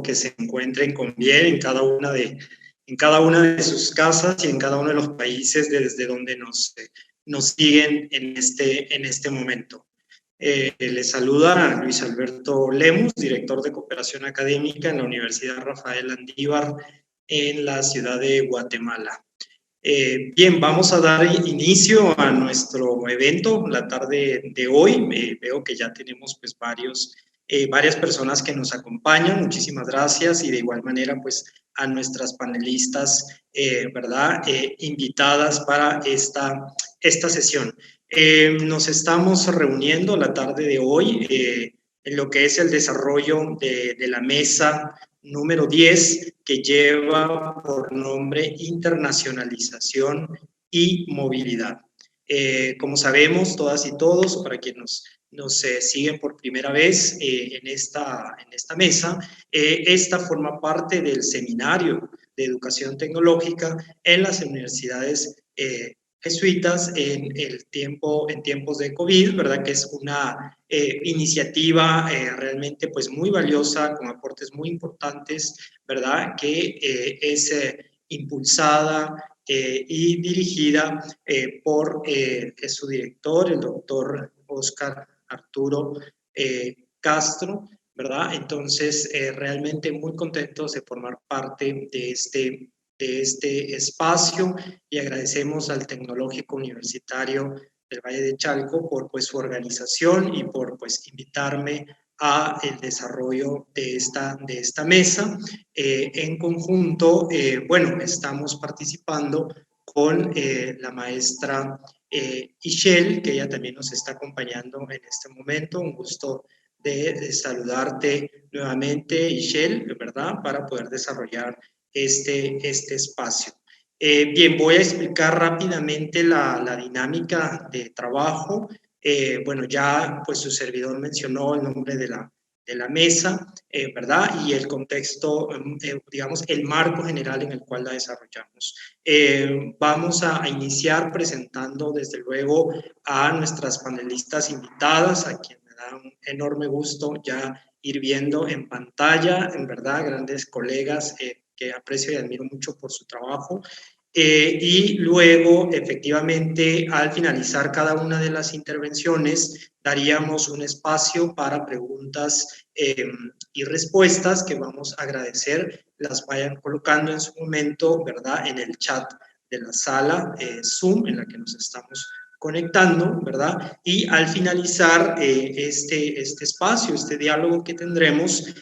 que se encuentren con bien en cada una de sus casas y en cada uno de los países desde donde nos siguen en este momento. Les saluda Luis Alberto Lemus, director de cooperación académica en la Universidad Rafael Andívar en la ciudad de Guatemala. Bien, vamos a dar inicio a nuestro evento la tarde de hoy. Veo que ya tenemos pues varias personas que nos acompañan. Muchísimas gracias, y de igual manera pues a nuestras panelistas, ¿verdad? Invitadas para esta sesión. Nos estamos reuniendo la tarde de hoy en lo que es el desarrollo de la mesa número 10, que lleva por nombre Internacionalización y Movilidad. Como sabemos, todas y todos, para quienes nos siguen por primera vez en esta mesa, esta forma parte del seminario de educación tecnológica en las universidades jesuitas en tiempos de COVID, ¿verdad? Que es una iniciativa realmente pues muy valiosa, con aportes muy importantes, ¿verdad? Que es impulsada y dirigida por su director, el doctor Oscar Arturo Castro, ¿verdad? Entonces, realmente muy contentos de formar parte de este espacio, y agradecemos al Tecnológico Universitario del Valle de Chalco por pues su organización y por pues invitarme a el desarrollo de esta mesa. En conjunto, bueno, estamos participando con la maestra Ishel, que ella también nos está acompañando en este momento. Un gusto de saludarte nuevamente, Ishel, ¿verdad? Para poder desarrollar este espacio. Bien, voy a explicar rápidamente la dinámica de trabajo. Bueno, ya pues su servidor mencionó el nombre de la mesa, ¿verdad? Y el contexto, digamos, el marco general en el cual la desarrollamos. Vamos a iniciar presentando, desde luego, a nuestras panelistas invitadas, a quien me da un enorme gusto ya ir viendo en pantalla, en verdad, grandes colegas que aprecio y admiro mucho por su trabajo. Y luego, efectivamente, al finalizar cada una de las intervenciones, daríamos un espacio para preguntas y respuestas, que vamos a agradecer las vayan colocando en su momento, ¿verdad? En el chat de la sala Zoom en la que nos estamos conectando, ¿verdad? Y al finalizar este espacio, este diálogo que tendremos,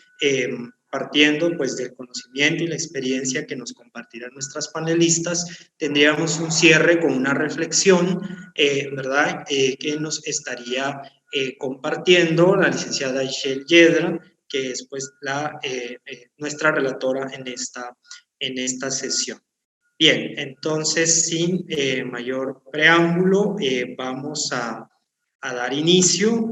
partiendo pues del conocimiento y la experiencia que nos compartirán nuestras panelistas, tendríamos un cierre con una reflexión, ¿verdad? Que nos estaría compartiendo la licenciada Ishel Yedra, que es pues nuestra relatora en esta sesión. Bien, entonces sin mayor preámbulo, vamos a dar inicio.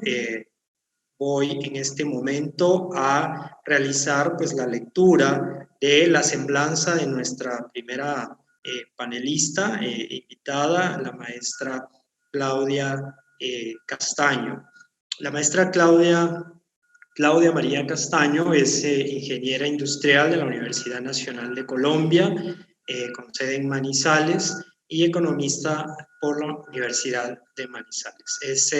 Voy en este momento a realizar pues la lectura de la semblanza de nuestra primera panelista invitada, la maestra Claudia Castaño. La maestra Claudia María Castaño es ingeniera industrial de la Universidad Nacional de Colombia, con sede en Manizales, y economista por la Universidad de Manizales. Es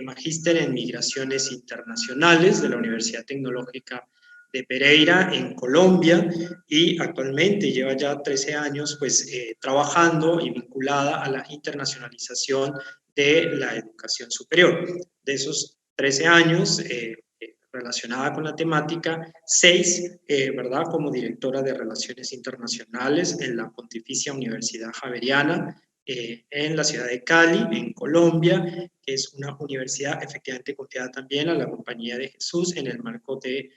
magíster en Migraciones Internacionales de la Universidad Tecnológica de Pereira, en Colombia, y actualmente lleva ya 13 años pues, trabajando y vinculada a la internacionalización de la educación superior. De esos 13 años, relacionada con la temática, 6, ¿verdad?, como directora de Relaciones Internacionales en la Pontificia Universidad Javeriana, en la ciudad de Cali, en Colombia, que es una universidad efectivamente confiada también a la Compañía de Jesús en el marco de,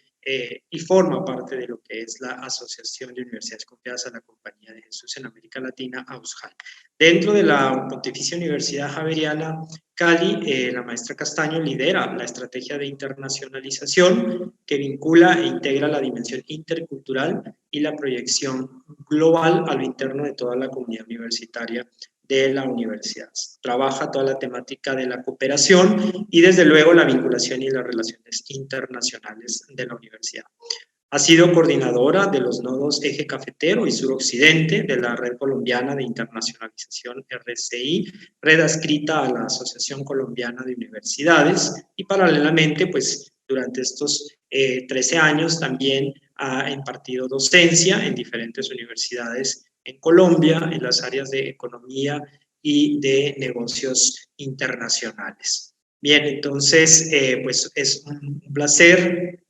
y forma parte de lo que es la Asociación de Universidades Confiadas a la Compañía de Jesús en América Latina, AUSJAL. Dentro de la Pontificia Universidad Javeriana Cali, la maestra Castaño lidera la estrategia de internacionalización que vincula e integra la dimensión intercultural y la proyección global a lo interno de toda la comunidad universitaria de la universidad. Trabaja toda la temática de la cooperación y desde luego la vinculación y las relaciones internacionales de la universidad. Ha sido coordinadora de los nodos Eje Cafetero y Suroccidente de la Red Colombiana de Internacionalización RCI, red adscrita a la Asociación Colombiana de Universidades, y paralelamente, pues durante estos 13 años también ha impartido docencia en diferentes universidades en Colombia, en las áreas de economía y de negocios internacionales. Bien, entonces, pues es un placer,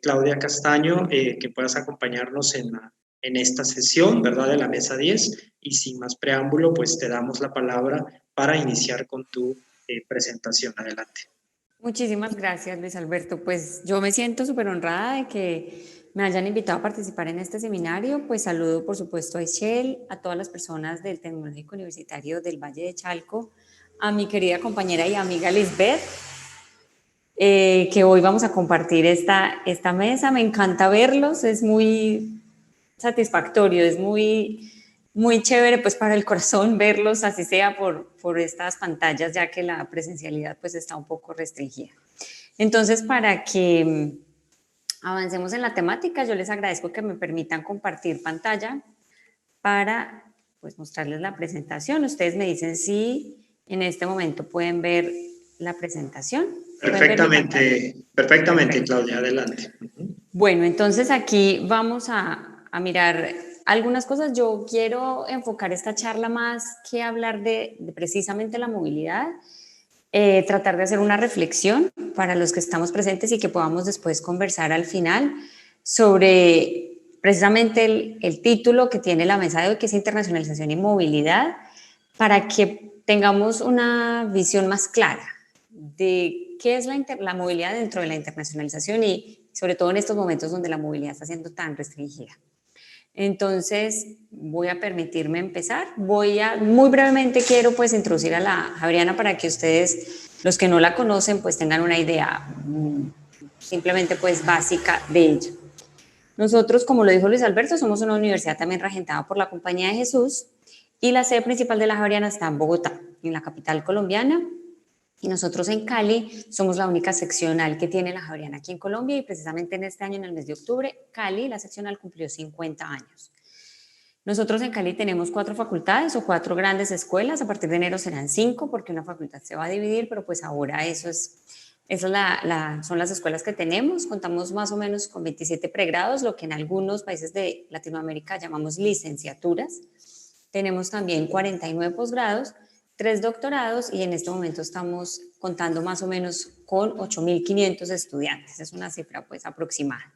Claudia Castaño, que puedas acompañarnos en esta sesión, ¿verdad?, de la Mesa 10. Y sin más preámbulo, pues te damos la palabra para iniciar con tu presentación. Adelante. Muchísimas gracias, Luis Alberto. Pues yo me siento súper honrada de que me hayan invitado a participar en este seminario. Pues saludo, por supuesto, a Echel, a todas las personas del Tecnológico Universitario del Valle de Chalco, a mi querida compañera y amiga Lisbeth, que hoy vamos a compartir esta mesa. Me encanta verlos, es muy satisfactorio, es muy chévere pues para el corazón verlos, así sea por estas pantallas, ya que la presencialidad pues está un poco restringida. Entonces, para que avancemos en la temática, yo les agradezco que me permitan compartir pantalla para pues mostrarles la presentación. Ustedes me dicen si en este momento pueden ver la presentación. Perfectamente, perfectamente, Claudia, adelante. Bueno, entonces aquí vamos a mirar algunas cosas. Yo quiero enfocar esta charla más que hablar de precisamente la movilidad, tratar de hacer una reflexión para los que estamos presentes y que podamos después conversar al final sobre precisamente el título que tiene la mesa de hoy, que es Internacionalización y Movilidad, para que tengamos una visión más clara de qué es la movilidad dentro de la internacionalización y sobre todo en estos momentos donde la movilidad está siendo tan restringida. Entonces, voy a permitirme empezar. Muy brevemente quiero pues introducir a la Javeriana para que ustedes, los que no la conocen, pues tengan una idea simplemente pues básica de ella. Nosotros, como lo dijo Luis Alberto, somos una universidad también regentada por la Compañía de Jesús y la sede principal de la Javeriana está en Bogotá, en la capital colombiana. Y nosotros en Cali somos la única seccional que tiene la Javeriana aquí en Colombia y precisamente en este año, en el mes de octubre, Cali, la seccional, cumplió 50 años. Nosotros en Cali tenemos 4 facultades o 4 grandes escuelas. A partir de enero serán 5 porque una facultad se va a dividir, pero pues ahora son las escuelas que tenemos. Contamos más o menos con 27 pregrados, lo que en algunos países de Latinoamérica llamamos licenciaturas. Tenemos también 49 posgrados, 3 doctorados y en este momento estamos contando más o menos con 8.500 estudiantes. Es una cifra pues aproximada.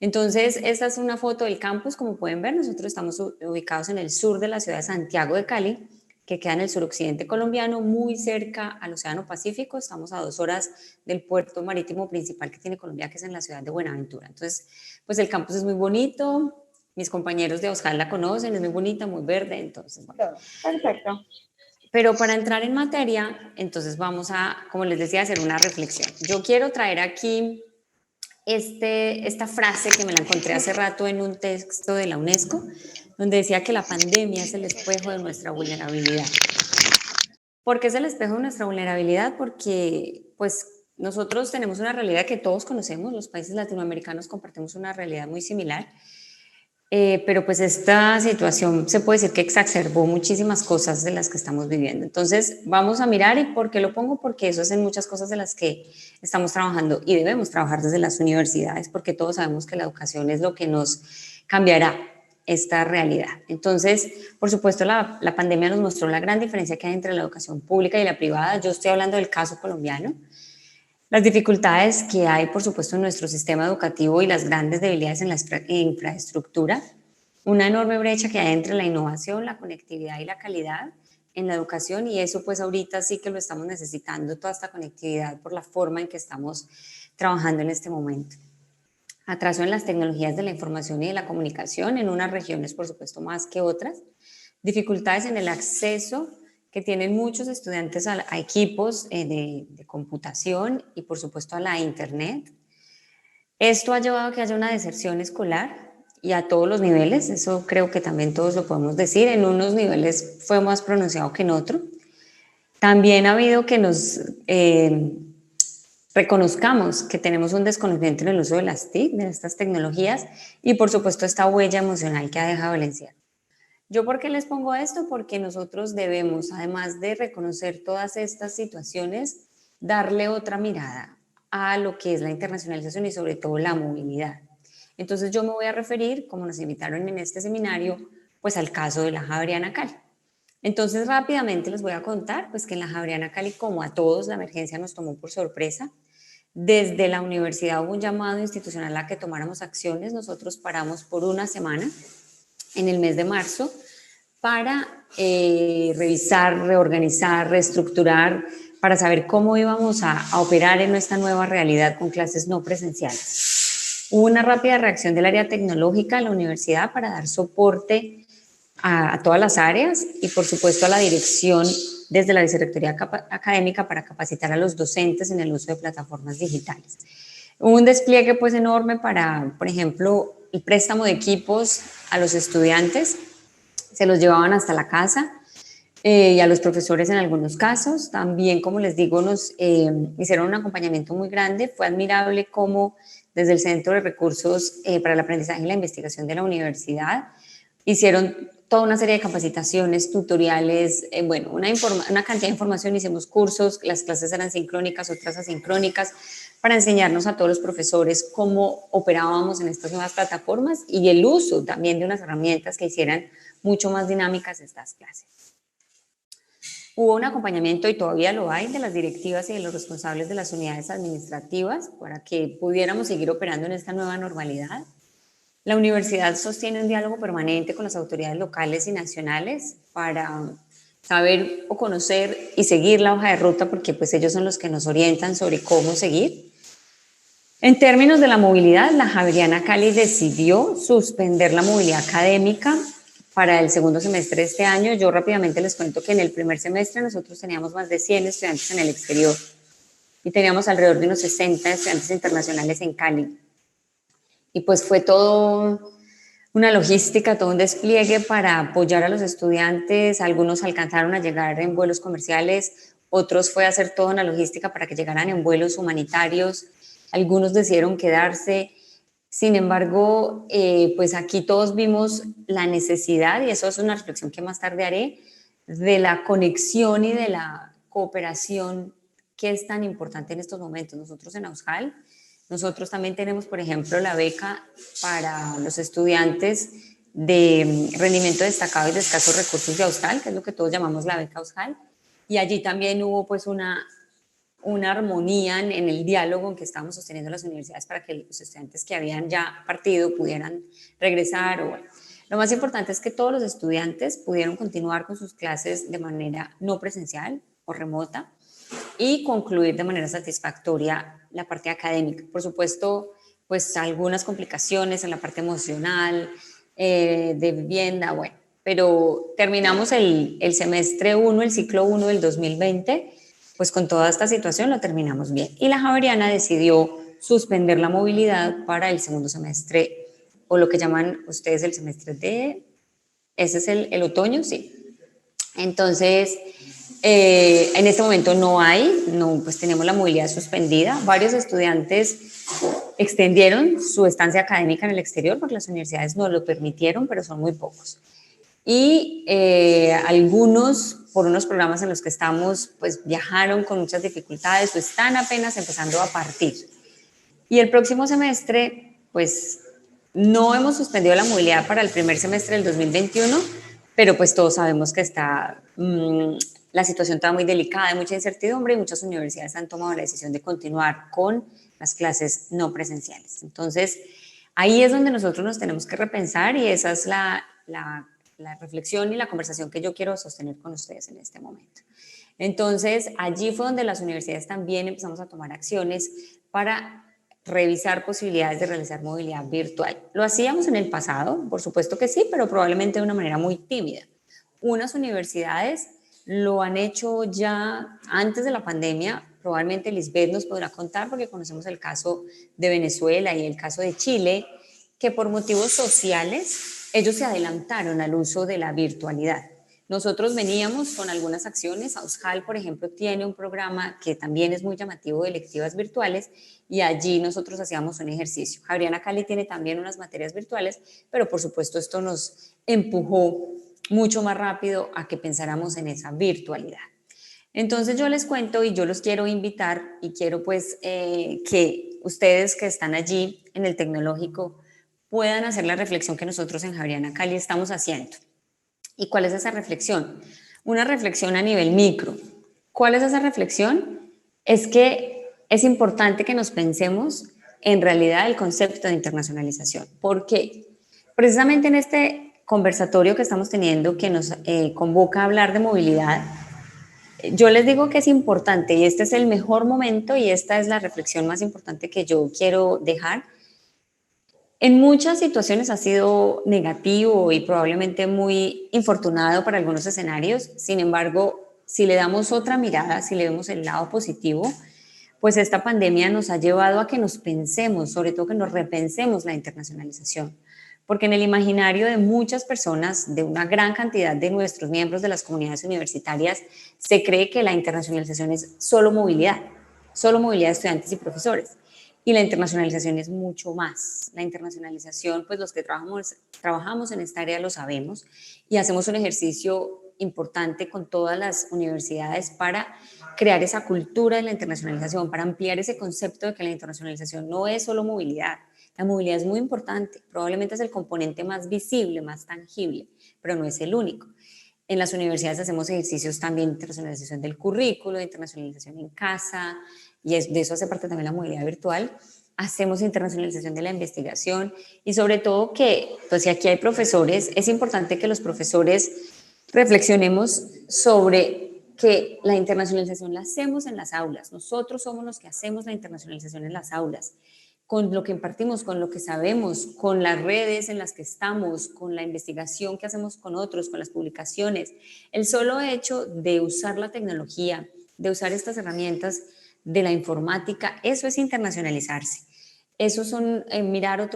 Entonces, esta es una foto del campus. Como pueden ver, nosotros estamos ubicados en el sur de la ciudad de Santiago de Cali, que queda en el suroccidente colombiano, muy cerca al Océano Pacífico. Estamos a 2 horas del puerto marítimo principal que tiene Colombia, que es en la ciudad de Buenaventura. Entonces, pues el campus es muy bonito. Mis compañeros de Oscar la conocen, es muy bonita, muy verde. Entonces, bueno, perfecto. Pero para entrar en materia, entonces vamos a, como les decía, hacer una reflexión. Yo quiero traer aquí esta frase que me la encontré hace rato en un texto de la UNESCO, donde decía que la pandemia es el espejo de nuestra vulnerabilidad. ¿Por qué es el espejo de nuestra vulnerabilidad? Porque pues nosotros tenemos una realidad que todos conocemos, los países latinoamericanos compartimos una realidad muy similar, pero pues esta situación se puede decir que exacerbó muchísimas cosas de las que estamos viviendo. Entonces vamos a mirar. ¿Y por qué lo pongo? Porque eso es en muchas cosas de las que estamos trabajando y debemos trabajar desde las universidades, porque todos sabemos que la educación es lo que nos cambiará esta realidad. Entonces, por supuesto, la pandemia nos mostró la gran diferencia que hay entre la educación pública y la privada. Yo estoy hablando del caso colombiano. Las dificultades que hay, por supuesto, en nuestro sistema educativo y las grandes debilidades en la infraestructura, una enorme brecha que hay entre la innovación, la conectividad y la calidad en la educación, y eso pues ahorita sí que lo estamos necesitando, toda esta conectividad por la forma en que estamos trabajando en este momento. Atraso en las tecnologías de la información y de la comunicación, en unas regiones por supuesto más que otras, dificultades en el acceso que tienen muchos estudiantes a equipos de computación y por supuesto a la internet. Esto ha llevado a que haya una deserción escolar y a todos los niveles. Eso creo que también todos lo podemos decir. En unos niveles fue más pronunciado que en otros. También ha habido que reconozcamos que tenemos un desconocimiento en el uso de las TIC, de estas tecnologías, y por supuesto esta huella emocional que ha dejado el encierro. ¿Yo por qué les pongo esto? Porque nosotros debemos, además de reconocer todas estas situaciones, darle otra mirada a lo que es la internacionalización y sobre todo la movilidad. Entonces yo me voy a referir, como nos invitaron en este seminario, pues al caso de la Javeriana Cali. Entonces rápidamente les voy a contar pues que en la Javeriana Cali, como a todos, la emergencia nos tomó por sorpresa. Desde la universidad hubo un llamado institucional a que tomáramos acciones. Nosotros paramos por una semana en el mes de marzo para revisar, reorganizar, reestructurar, para saber cómo íbamos a operar en nuestra nueva realidad con clases no presenciales. Hubo una rápida reacción del área tecnológica de la universidad para dar soporte a todas las áreas y por supuesto a la dirección desde la vicerrectoría académica para capacitar a los docentes en el uso de plataformas digitales. Hubo un despliegue pues enorme para, por ejemplo, el préstamo de equipos a los estudiantes, se los llevaban hasta la casa y a los profesores en algunos casos. También, como les digo, nos hicieron un acompañamiento muy grande. Fue admirable cómo desde el Centro de Recursos para el Aprendizaje y la Investigación de la universidad hicieron toda una serie de capacitaciones, tutoriales, bueno, una cantidad de información. Hicimos cursos, las clases eran sincrónicas, otras asincrónicas, para enseñarnos a todos los profesores cómo operábamos en estas nuevas plataformas y el uso también de unas herramientas que hicieran mucho más dinámicas estas clases. Hubo un acompañamiento, y todavía lo hay, de las directivas y de los responsables de las unidades administrativas para que pudiéramos seguir operando en esta nueva normalidad. La universidad sostiene un diálogo permanente con las autoridades locales y nacionales para saber o conocer y seguir la hoja de ruta, porque pues ellos son los que nos orientan sobre cómo seguir. En términos de la movilidad, la Javeriana Cali decidió suspender la movilidad académica para el segundo semestre de este año. Yo rápidamente les cuento que en el primer semestre nosotros teníamos más de 100 estudiantes en el exterior y teníamos alrededor de unos 60 estudiantes internacionales en Cali. Y pues fue todo una logística, todo un despliegue para apoyar a los estudiantes. Algunos alcanzaron a llegar en vuelos comerciales, otros fue a hacer toda una logística para que llegaran en vuelos humanitarios, algunos decidieron quedarse. Sin embargo, pues aquí todos vimos la necesidad, y eso es una reflexión que más tarde haré, de la conexión y de la cooperación que es tan importante en estos momentos. Nosotros en Auscal, nosotros también tenemos, por ejemplo, la beca para los estudiantes de rendimiento destacado y de escasos recursos de Auscal, que es lo que todos llamamos la beca Auscal, y allí también hubo pues una armonía en el diálogo en que estábamos sosteniendo las universidades para que los estudiantes que habían ya partido pudieran regresar. O bueno, lo más importante es que todos los estudiantes pudieron continuar con sus clases de manera no presencial o remota y concluir de manera satisfactoria la parte académica. Por supuesto, pues algunas complicaciones en la parte emocional, de vivienda, bueno, pero terminamos el semestre 1, el ciclo 1 del 2020, pues con toda esta situación lo terminamos bien. Y la Javeriana decidió suspender la movilidad para el segundo semestre, o lo que llaman ustedes el semestre de, ese es el otoño, sí. Entonces, en este momento pues tenemos la movilidad suspendida. Varios estudiantes extendieron su estancia académica en el exterior porque las universidades no lo permitieron, pero son muy pocos. Y algunos, por unos programas en los que estamos, pues viajaron con muchas dificultades o están apenas empezando a partir. Y el próximo semestre, pues no hemos suspendido la movilidad para el primer semestre del 2021, pero pues todos sabemos que está la situación está muy delicada, hay mucha incertidumbre y muchas universidades han tomado la decisión de continuar con las clases no presenciales. Entonces, ahí es donde nosotros nos tenemos que repensar y esa es la reflexión y la conversación que yo quiero sostener con ustedes en este momento. Entonces, allí fue donde las universidades también empezamos a tomar acciones para revisar posibilidades de realizar movilidad virtual. Lo hacíamos en el pasado, por supuesto que sí, pero probablemente de una manera muy tímida. Unas universidades lo han hecho ya antes de la pandemia, probablemente Lisbeth nos podrá contar porque conocemos el caso de Venezuela y el caso de Chile, que por motivos sociales ellos se adelantaron al uso de la virtualidad. Nosotros veníamos con algunas acciones. AUSJAL, por ejemplo, tiene un programa que también es muy llamativo de electivas virtuales y allí nosotros hacíamos un ejercicio. Javeriana Cali tiene también unas materias virtuales, pero por supuesto esto nos empujó mucho más rápido a que pensáramos en esa virtualidad. Entonces yo les cuento y yo los quiero invitar y quiero pues que ustedes que están allí en el tecnológico puedan hacer la reflexión que nosotros en Javeriana Cali estamos haciendo. ¿Y cuál es esa reflexión? Una reflexión a nivel micro. ¿Cuál es esa reflexión? Es que es importante que nos pensemos en realidad el concepto de internacionalización. ¿Por qué? Precisamente en este conversatorio que estamos teniendo que nos convoca a hablar de movilidad, yo les digo que es importante y este es el mejor momento y esta es la reflexión más importante que yo quiero dejar. En muchas situaciones ha sido negativo y probablemente muy infortunado para algunos escenarios. Sin embargo, si le damos otra mirada, si le vemos el lado positivo, pues esta pandemia nos ha llevado a que nos pensemos, sobre todo que nos repensemos la internacionalización. Porque en el imaginario de muchas personas, de una gran cantidad de nuestros miembros de las comunidades universitarias, se cree que la internacionalización es solo movilidad de estudiantes y profesores. Y la internacionalización es mucho más. La internacionalización, pues los que trabajamos en esta área lo sabemos y hacemos un ejercicio importante con todas las universidades para crear esa cultura de la internacionalización, para ampliar ese concepto de que la internacionalización no es solo movilidad. La movilidad es muy importante, probablemente es el componente más visible, más tangible, pero no es el único. En las universidades hacemos ejercicios también de internacionalización del currículo, de internacionalización en casa, y de eso hace parte también la movilidad virtual. Hacemos internacionalización de la investigación y sobre todo que, pues si aquí hay profesores, es importante que los profesores reflexionemos sobre que la internacionalización la hacemos en las aulas. Nosotros somos los que hacemos la internacionalización en las aulas, con lo que impartimos, con lo que sabemos, con las redes en las que estamos, con la investigación que hacemos con otros, con las publicaciones. El solo hecho de usar la tecnología, de usar estas herramientas de la informática, eso es internacionalizarse. Eso son mirar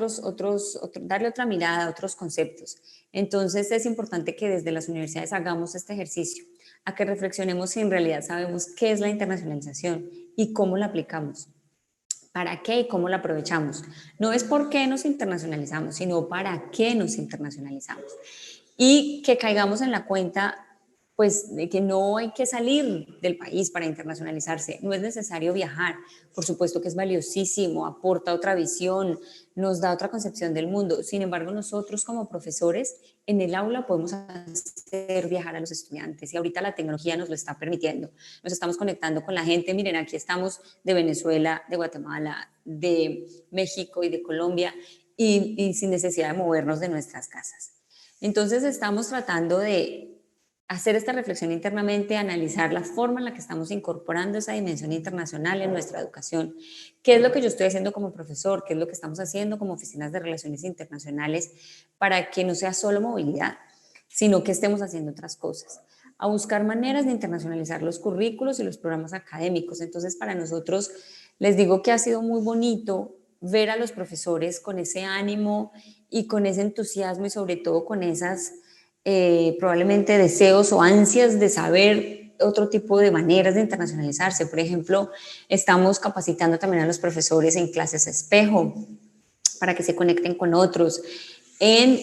darle otra mirada a otros conceptos. Entonces es importante que desde las universidades hagamos este ejercicio, a que reflexionemos si en realidad sabemos qué es la internacionalización y cómo la aplicamos. ¿Para qué y cómo la aprovechamos? No es por qué nos internacionalizamos, sino para qué nos internacionalizamos. Y que caigamos en la cuenta, pues, de que no hay que salir del país para internacionalizarse. No es necesario viajar. Por supuesto que es valiosísimo, aporta otra visión, nos da otra concepción del mundo. Sin embargo, nosotros como profesores en el aula podemos hacer viajar a los estudiantes y ahorita la tecnología nos lo está permitiendo. Nos estamos conectando con la gente. Miren, aquí estamos de Venezuela, de Guatemala, de México y de Colombia y sin necesidad de movernos de nuestras casas. Entonces estamos tratando de hacer esta reflexión internamente, analizar la forma en la que estamos incorporando esa dimensión internacional en nuestra educación. ¿Qué es lo que yo estoy haciendo como profesor? ¿Qué es lo que estamos haciendo como oficinas de relaciones internacionales para que no sea solo movilidad, sino que estemos haciendo otras cosas? A buscar maneras de internacionalizar los currículos y los programas académicos. Entonces, para nosotros, les digo que ha sido muy bonito ver a los profesores con ese ánimo y con ese entusiasmo y sobre todo con esas probablemente deseos o ansias de saber otro tipo de maneras de internacionalizarse. Por ejemplo, estamos capacitando también a los profesores en clases espejo para que se conecten con otros, en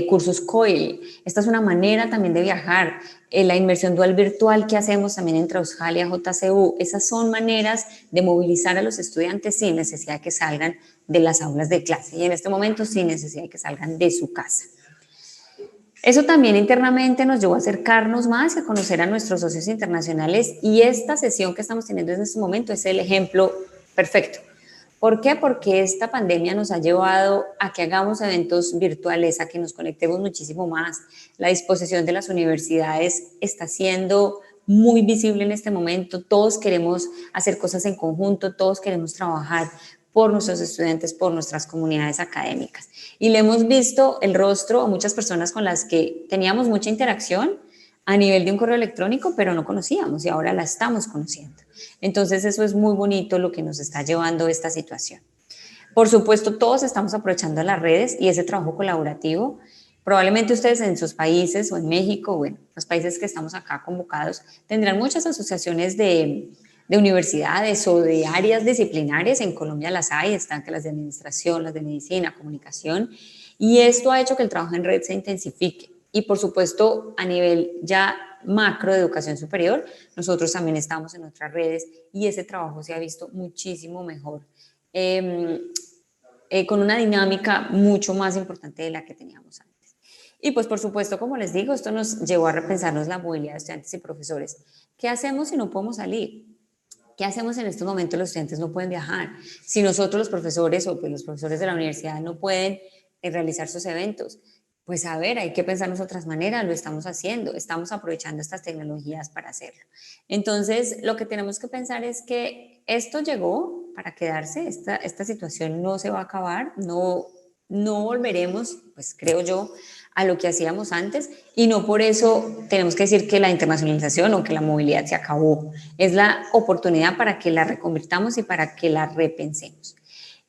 cursos COIL. Esta es una manera también de viajar. La inmersión dual virtual que hacemos también entre AUSJAL y JCU, esas son maneras de movilizar a los estudiantes sin necesidad de que salgan de las aulas de clase y en este momento sin necesidad de que salgan de su casa. Eso también internamente nos llevó a acercarnos más y a conocer a nuestros socios internacionales y esta sesión que estamos teniendo en este momento es el ejemplo perfecto. ¿Por qué? Porque esta pandemia nos ha llevado a que hagamos eventos virtuales, a que nos conectemos muchísimo más. La disposición de las universidades está siendo muy visible en este momento. Todos queremos hacer cosas en conjunto, todos queremos trabajar por nuestros estudiantes, por nuestras comunidades académicas. Y le hemos visto el rostro a muchas personas con las que teníamos mucha interacción a nivel de un correo electrónico, pero no conocíamos y ahora la estamos conociendo. Entonces eso es muy bonito lo que nos está llevando esta situación. Por supuesto, todos estamos aprovechando las redes y ese trabajo colaborativo Probablemente ustedes en sus países o en México, bueno, los países que estamos acá convocados, tendrán muchas asociaciones de universidades o de áreas disciplinarias. En Colombia las hay, están que las de administración, las de medicina, comunicación, y esto ha hecho que el trabajo en red se intensifique. Y por supuesto, a nivel ya macro de educación superior, nosotros también estamos en otras redes y ese trabajo se ha visto muchísimo mejor, con una dinámica mucho más importante de la que teníamos antes. Y pues por supuesto, como les digo, esto nos llevó a repensarnos la movilidad de estudiantes y profesores. ¿Qué hacemos si no podemos salir? ¿Qué hacemos en estos momentos? Los estudiantes no pueden viajar. Si nosotros los profesores o pues los profesores de la universidad no pueden realizar sus eventos, pues a ver, hay que pensarnos otras maneras, lo estamos haciendo, estamos aprovechando estas tecnologías para hacerlo. Entonces, lo que tenemos que pensar es que esto llegó para quedarse, esta situación no se va a acabar, no volveremos, pues creo yo, a lo que hacíamos antes, y no por eso tenemos que decir que la internacionalización o que la movilidad se acabó. Es la oportunidad para que la reconvirtamos y para que la repensemos.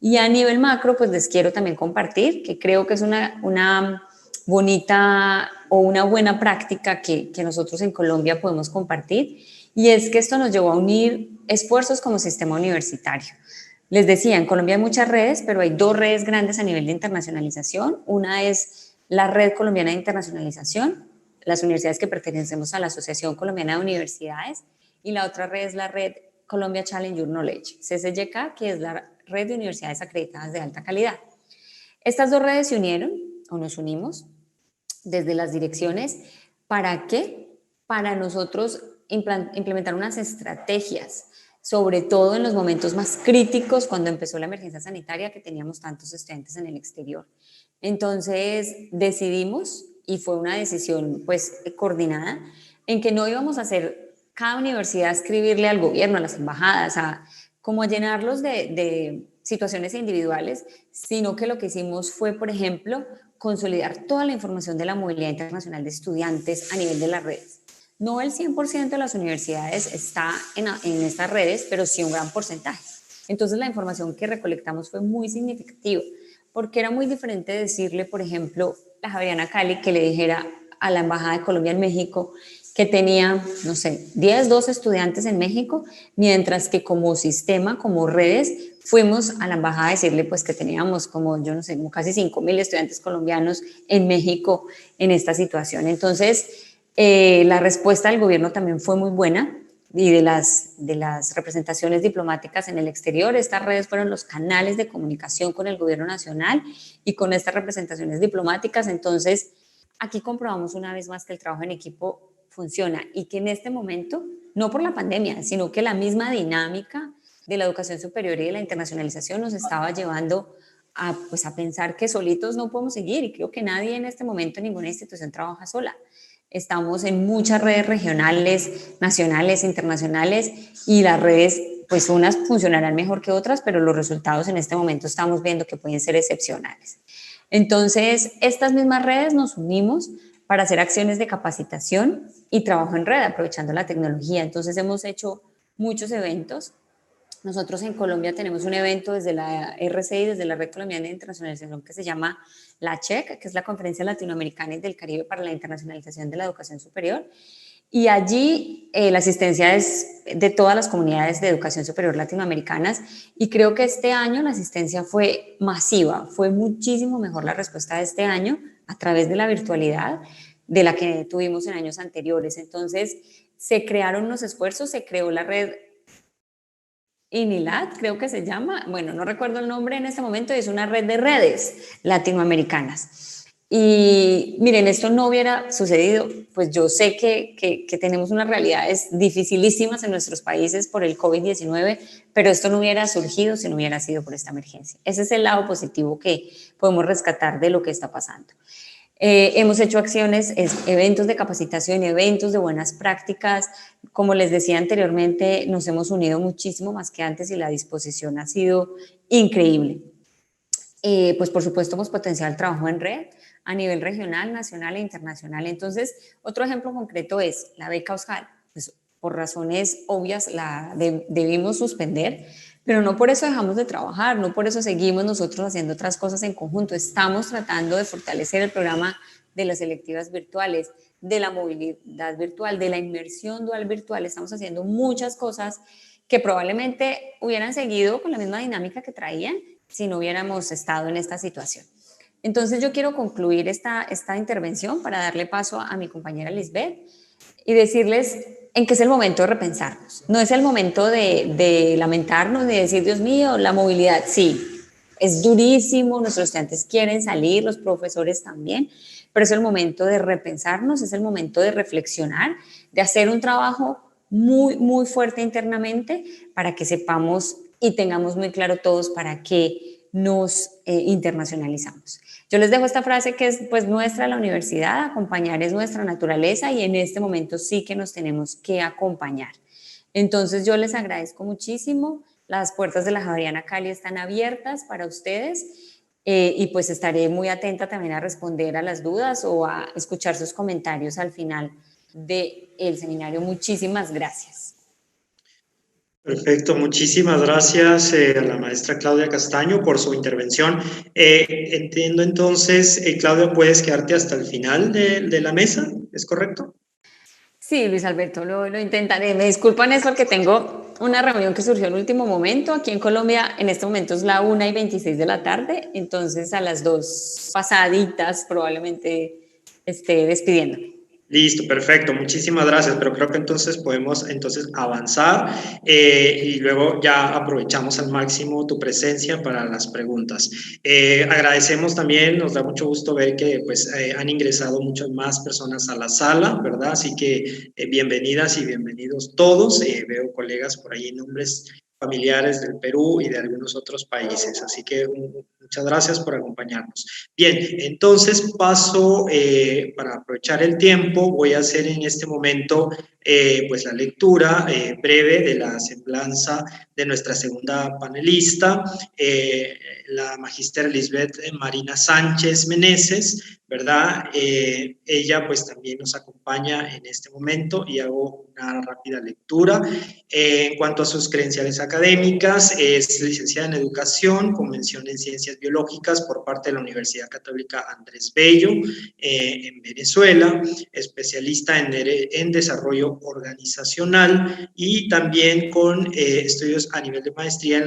Y a nivel macro, pues les quiero también compartir que creo que es una bonita o una buena práctica que nosotros en Colombia podemos compartir, y es que esto nos llevó a unir esfuerzos como sistema universitario. Les decía, en Colombia hay muchas redes, pero hay dos redes grandes a nivel de internacionalización. Una es la Red Colombiana de Internacionalización, las universidades que pertenecemos a la Asociación Colombiana de Universidades, y la otra red es la Red Colombia Challenge Your Knowledge, CCYK, que es la red de universidades acreditadas de alta calidad. Estas dos redes se unieron, o nos unimos, desde las direcciones. ¿Para qué? Para nosotros implementar unas estrategias, sobre todo en los momentos más críticos, cuando empezó la emergencia sanitaria, que teníamos tantos estudiantes en el exterior. Entonces decidimos, y fue una decisión pues coordinada, en que no íbamos a hacer cada universidad escribirle al gobierno, a las embajadas, como a llenarlos de situaciones individuales, sino que lo que hicimos fue, por ejemplo, consolidar toda la información de la movilidad internacional de estudiantes a nivel de las redes. No el 100% de las universidades está en estas redes, pero sí un gran porcentaje. Entonces la información que recolectamos fue muy significativa, porque era muy diferente decirle, por ejemplo, a Javeriana Cali que le dijera a la Embajada de Colombia en México que tenía, no sé, 10, 12 estudiantes en México, mientras que como sistema, como redes, fuimos a la embajada a decirle pues que teníamos como, yo no sé, como casi 5,000 estudiantes colombianos en México en esta situación. Entonces, la respuesta del gobierno también fue muy buena, y de las representaciones diplomáticas en el exterior. Estas redes fueron los canales de comunicación con el gobierno nacional y con estas representaciones diplomáticas. Entonces, aquí comprobamos una vez más que el trabajo en equipo funciona, y que en este momento, no por la pandemia, sino que la misma dinámica de la educación superior y de la internacionalización nos estaba llevando pues a pensar que solitos no podemos seguir, y creo que nadie en este momento, ninguna institución trabaja sola. Estamos en muchas redes regionales, nacionales, internacionales, y las redes, pues unas funcionarán mejor que otras, pero los resultados en este momento estamos viendo que pueden ser excepcionales. Entonces, estas mismas redes nos unimos para hacer acciones de capacitación y trabajo en red, aprovechando la tecnología. Entonces, hemos hecho muchos eventos. Nosotros en Colombia tenemos un evento desde la RCI, desde la Red Colombiana de Internacionalización, que se llama la CHEC, que es la Conferencia Latinoamericana y del Caribe para la Internacionalización de la Educación Superior. Y allí la asistencia es de todas las comunidades de educación superior latinoamericanas, y creo que este año la asistencia fue masiva, fue muchísimo mejor la respuesta de este año a través de la virtualidad de la que tuvimos en años anteriores. Entonces se crearon unos esfuerzos, se creó la red INILAT, creo que se llama, bueno, no recuerdo el nombre en este momento, es una red de redes latinoamericanas. Y miren, esto no hubiera sucedido, pues yo sé que tenemos unas realidades dificilísimas en nuestros países por el COVID-19, pero esto no hubiera surgido si no hubiera sido por esta emergencia. Ese es el lado positivo que podemos rescatar de lo que está pasando. Hemos hecho acciones, eventos de capacitación, eventos de buenas prácticas. Como les decía anteriormente, nos hemos unido muchísimo más que antes y la disposición ha sido increíble. Pues por supuesto hemos potenciado el trabajo en red a nivel regional, nacional e internacional. Entonces, otro ejemplo concreto es la beca Oscar. Pues por razones obvias la debimos suspender, pero no por eso dejamos de trabajar, no por eso seguimos nosotros haciendo otras cosas en conjunto. Estamos tratando de fortalecer el programa de las selectivas virtuales, de la movilidad virtual, de la inmersión dual virtual. Estamos haciendo muchas cosas que probablemente hubieran seguido con la misma dinámica que traían si no hubiéramos estado en esta situación. Entonces yo quiero concluir esta intervención para darle paso a mi compañera Lisbeth y decirles en que es el momento de repensarnos. No es el momento de lamentarnos, de decir, Dios mío, la movilidad, sí, es durísimo, nuestros estudiantes quieren salir, los profesores también, pero es el momento de repensarnos, es el momento de reflexionar, de hacer un trabajo muy, muy fuerte internamente para que sepamos y tengamos muy claro todos para qué nos internacionalizamos. Yo les dejo esta frase que es pues nuestra la universidad, acompañar es nuestra naturaleza y en este momento sí que nos tenemos que acompañar. Entonces yo les agradezco muchísimo, las puertas de la Javeriana Cali están abiertas para ustedes y pues estaré muy atenta también a responder a las dudas o a escuchar sus comentarios al final del seminario. Muchísimas gracias. Perfecto, muchísimas gracias a la maestra Claudia Castaño por su intervención. Entiendo entonces, Claudia, puedes quedarte hasta el final de la mesa, ¿es correcto? Sí, Luis Alberto, lo intentaré. Me disculpan es porque tengo una reunión que surgió en el último momento. Aquí en Colombia en este momento es la 1:26 de la tarde, entonces a las 2 pasaditas probablemente esté despidiéndome. Listo, perfecto, muchísimas gracias, pero creo que entonces podemos avanzar y luego ya aprovechamos al máximo tu presencia para las preguntas. Agradecemos también, nos da mucho gusto ver que pues han ingresado muchas más personas a la sala, ¿verdad? Así que bienvenidas y bienvenidos todos. Veo colegas por ahí, nombres familiares del Perú y de algunos otros países. Así que muchas gracias por acompañarnos. Bien, entonces paso, para aprovechar el tiempo, voy a hacer en este momento pues la lectura breve de la semblanza de nuestra segunda panelista, la magíster Lisbeth Marina Sánchez Meneses, ¿verdad? Ella pues también nos acompaña en este momento y hago una rápida lectura. En cuanto a sus credenciales académicas, es licenciada en Educación con mención en Ciencias Biológicas por parte de la Universidad Católica Andrés Bello en Venezuela, especialista en desarrollo organizacional y también con estudios a nivel de maestría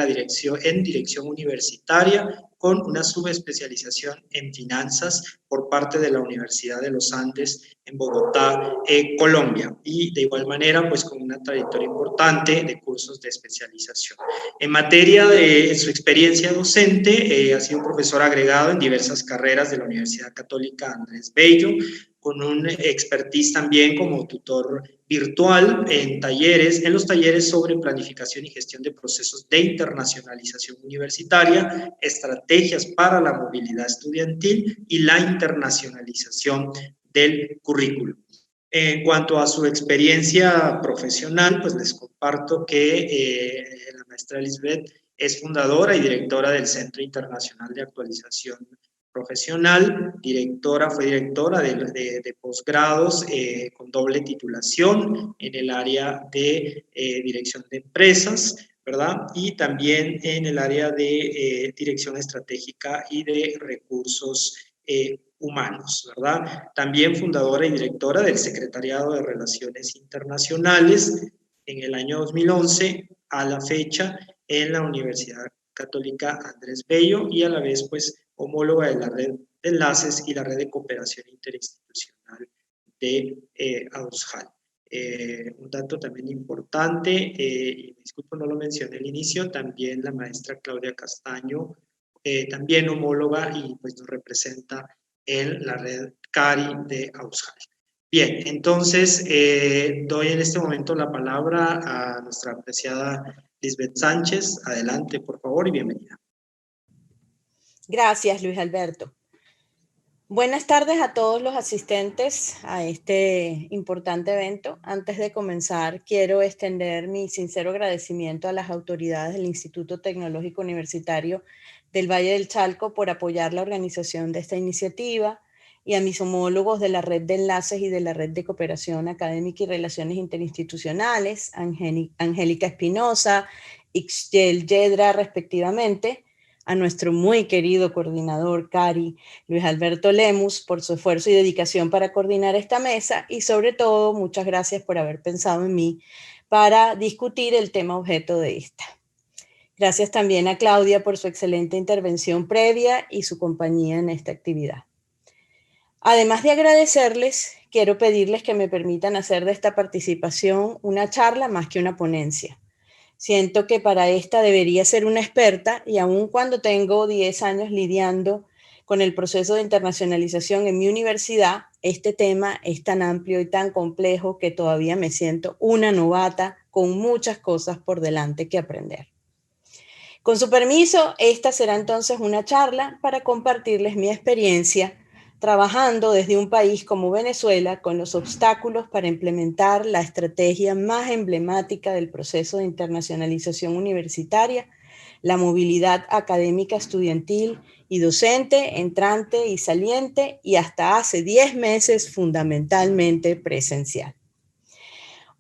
en dirección universitaria con una subespecialización en finanzas por parte de la Universidad de los Andes en Bogotá, Colombia, y de igual manera pues con una trayectoria importante de cursos de especialización. En materia de su experiencia docente, ha sido profesor agregado en diversas carreras de la Universidad Católica Andrés Bello, con un expertise también como tutor virtual en los talleres sobre planificación y gestión de procesos de internacionalización universitaria, estrategias para la movilidad estudiantil y la internacionalización del currículo. En cuanto a su experiencia profesional, pues les comparto que la maestra Lisbeth es fundadora y directora del Centro Internacional de Actualización Profesional, fue directora de posgrados con doble titulación en el área de dirección de empresas, ¿verdad? Y también en el área de dirección estratégica y de recursos humanos, ¿verdad? También fundadora y directora del Secretariado de Relaciones Internacionales en el año 2011 a la fecha en la Universidad Católica Andrés Bello y a la vez pues homóloga de la red de enlaces y la red de cooperación interinstitucional de AUSJAL. Un dato también importante, y me disculpo no lo mencioné al inicio, también la maestra Claudia Castaño, también homóloga y pues nos representa en la red CARI de AUSJAL. Bien, entonces doy en este momento la palabra a nuestra apreciada Lisbeth Sánchez. Adelante, por favor, y bienvenida. Gracias, Luis Alberto. Buenas tardes a todos los asistentes a este importante evento. Antes de comenzar, quiero extender mi sincero agradecimiento a las autoridades del Instituto Tecnológico Universitario del Valle del Chalco por apoyar la organización de esta iniciativa y a mis homólogos de la Red de Enlaces y de la Red de Cooperación Académica y Relaciones Interinstitucionales, Angélica Espinosa, Ixchel Yedra, respectivamente, a nuestro muy querido coordinador CARI, Luis Alberto Lemus, por su esfuerzo y dedicación para coordinar esta mesa, y sobre todo, muchas gracias por haber pensado en mí para discutir el tema objeto de esta. Gracias también a Claudia por su excelente intervención previa y su compañía en esta actividad. Además de agradecerles, quiero pedirles que me permitan hacer de esta participación una charla más que una ponencia. Siento que para esta debería ser una experta, y aun cuando tengo 10 años lidiando con el proceso de internacionalización en mi universidad, este tema es tan amplio y tan complejo que todavía me siento una novata con muchas cosas por delante que aprender. Con su permiso, esta será entonces una charla para compartirles mi experiencia trabajando desde un país como Venezuela con los obstáculos para implementar la estrategia más emblemática del proceso de internacionalización universitaria, la movilidad académica estudiantil y docente, entrante y saliente, y hasta hace 10 meses fundamentalmente presencial.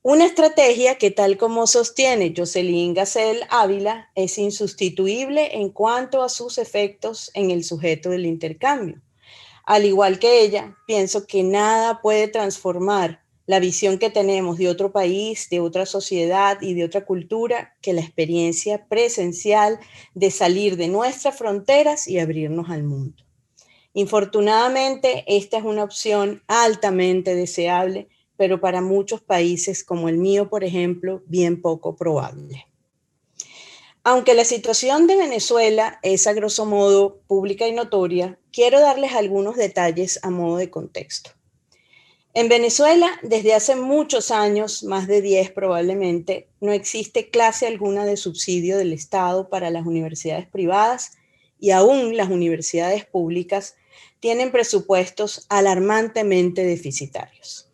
Una estrategia que, tal como sostiene Jocelyn Gacel Ávila, es insustituible en cuanto a sus efectos en el sujeto del intercambio. Al igual que ella, pienso que nada puede transformar la visión que tenemos de otro país, de otra sociedad y de otra cultura que la experiencia presencial de salir de nuestras fronteras y abrirnos al mundo. Infortunadamente, esta es una opción altamente deseable, pero para muchos países como el mío, por ejemplo, bien poco probable. Aunque la situación de Venezuela es a grosso modo pública y notoria, quiero darles algunos detalles a modo de contexto. En Venezuela, desde hace muchos años, más de 10 probablemente, no existe clase alguna de subsidio del Estado para las universidades privadas, y aún las universidades públicas tienen presupuestos alarmantemente deficitarios.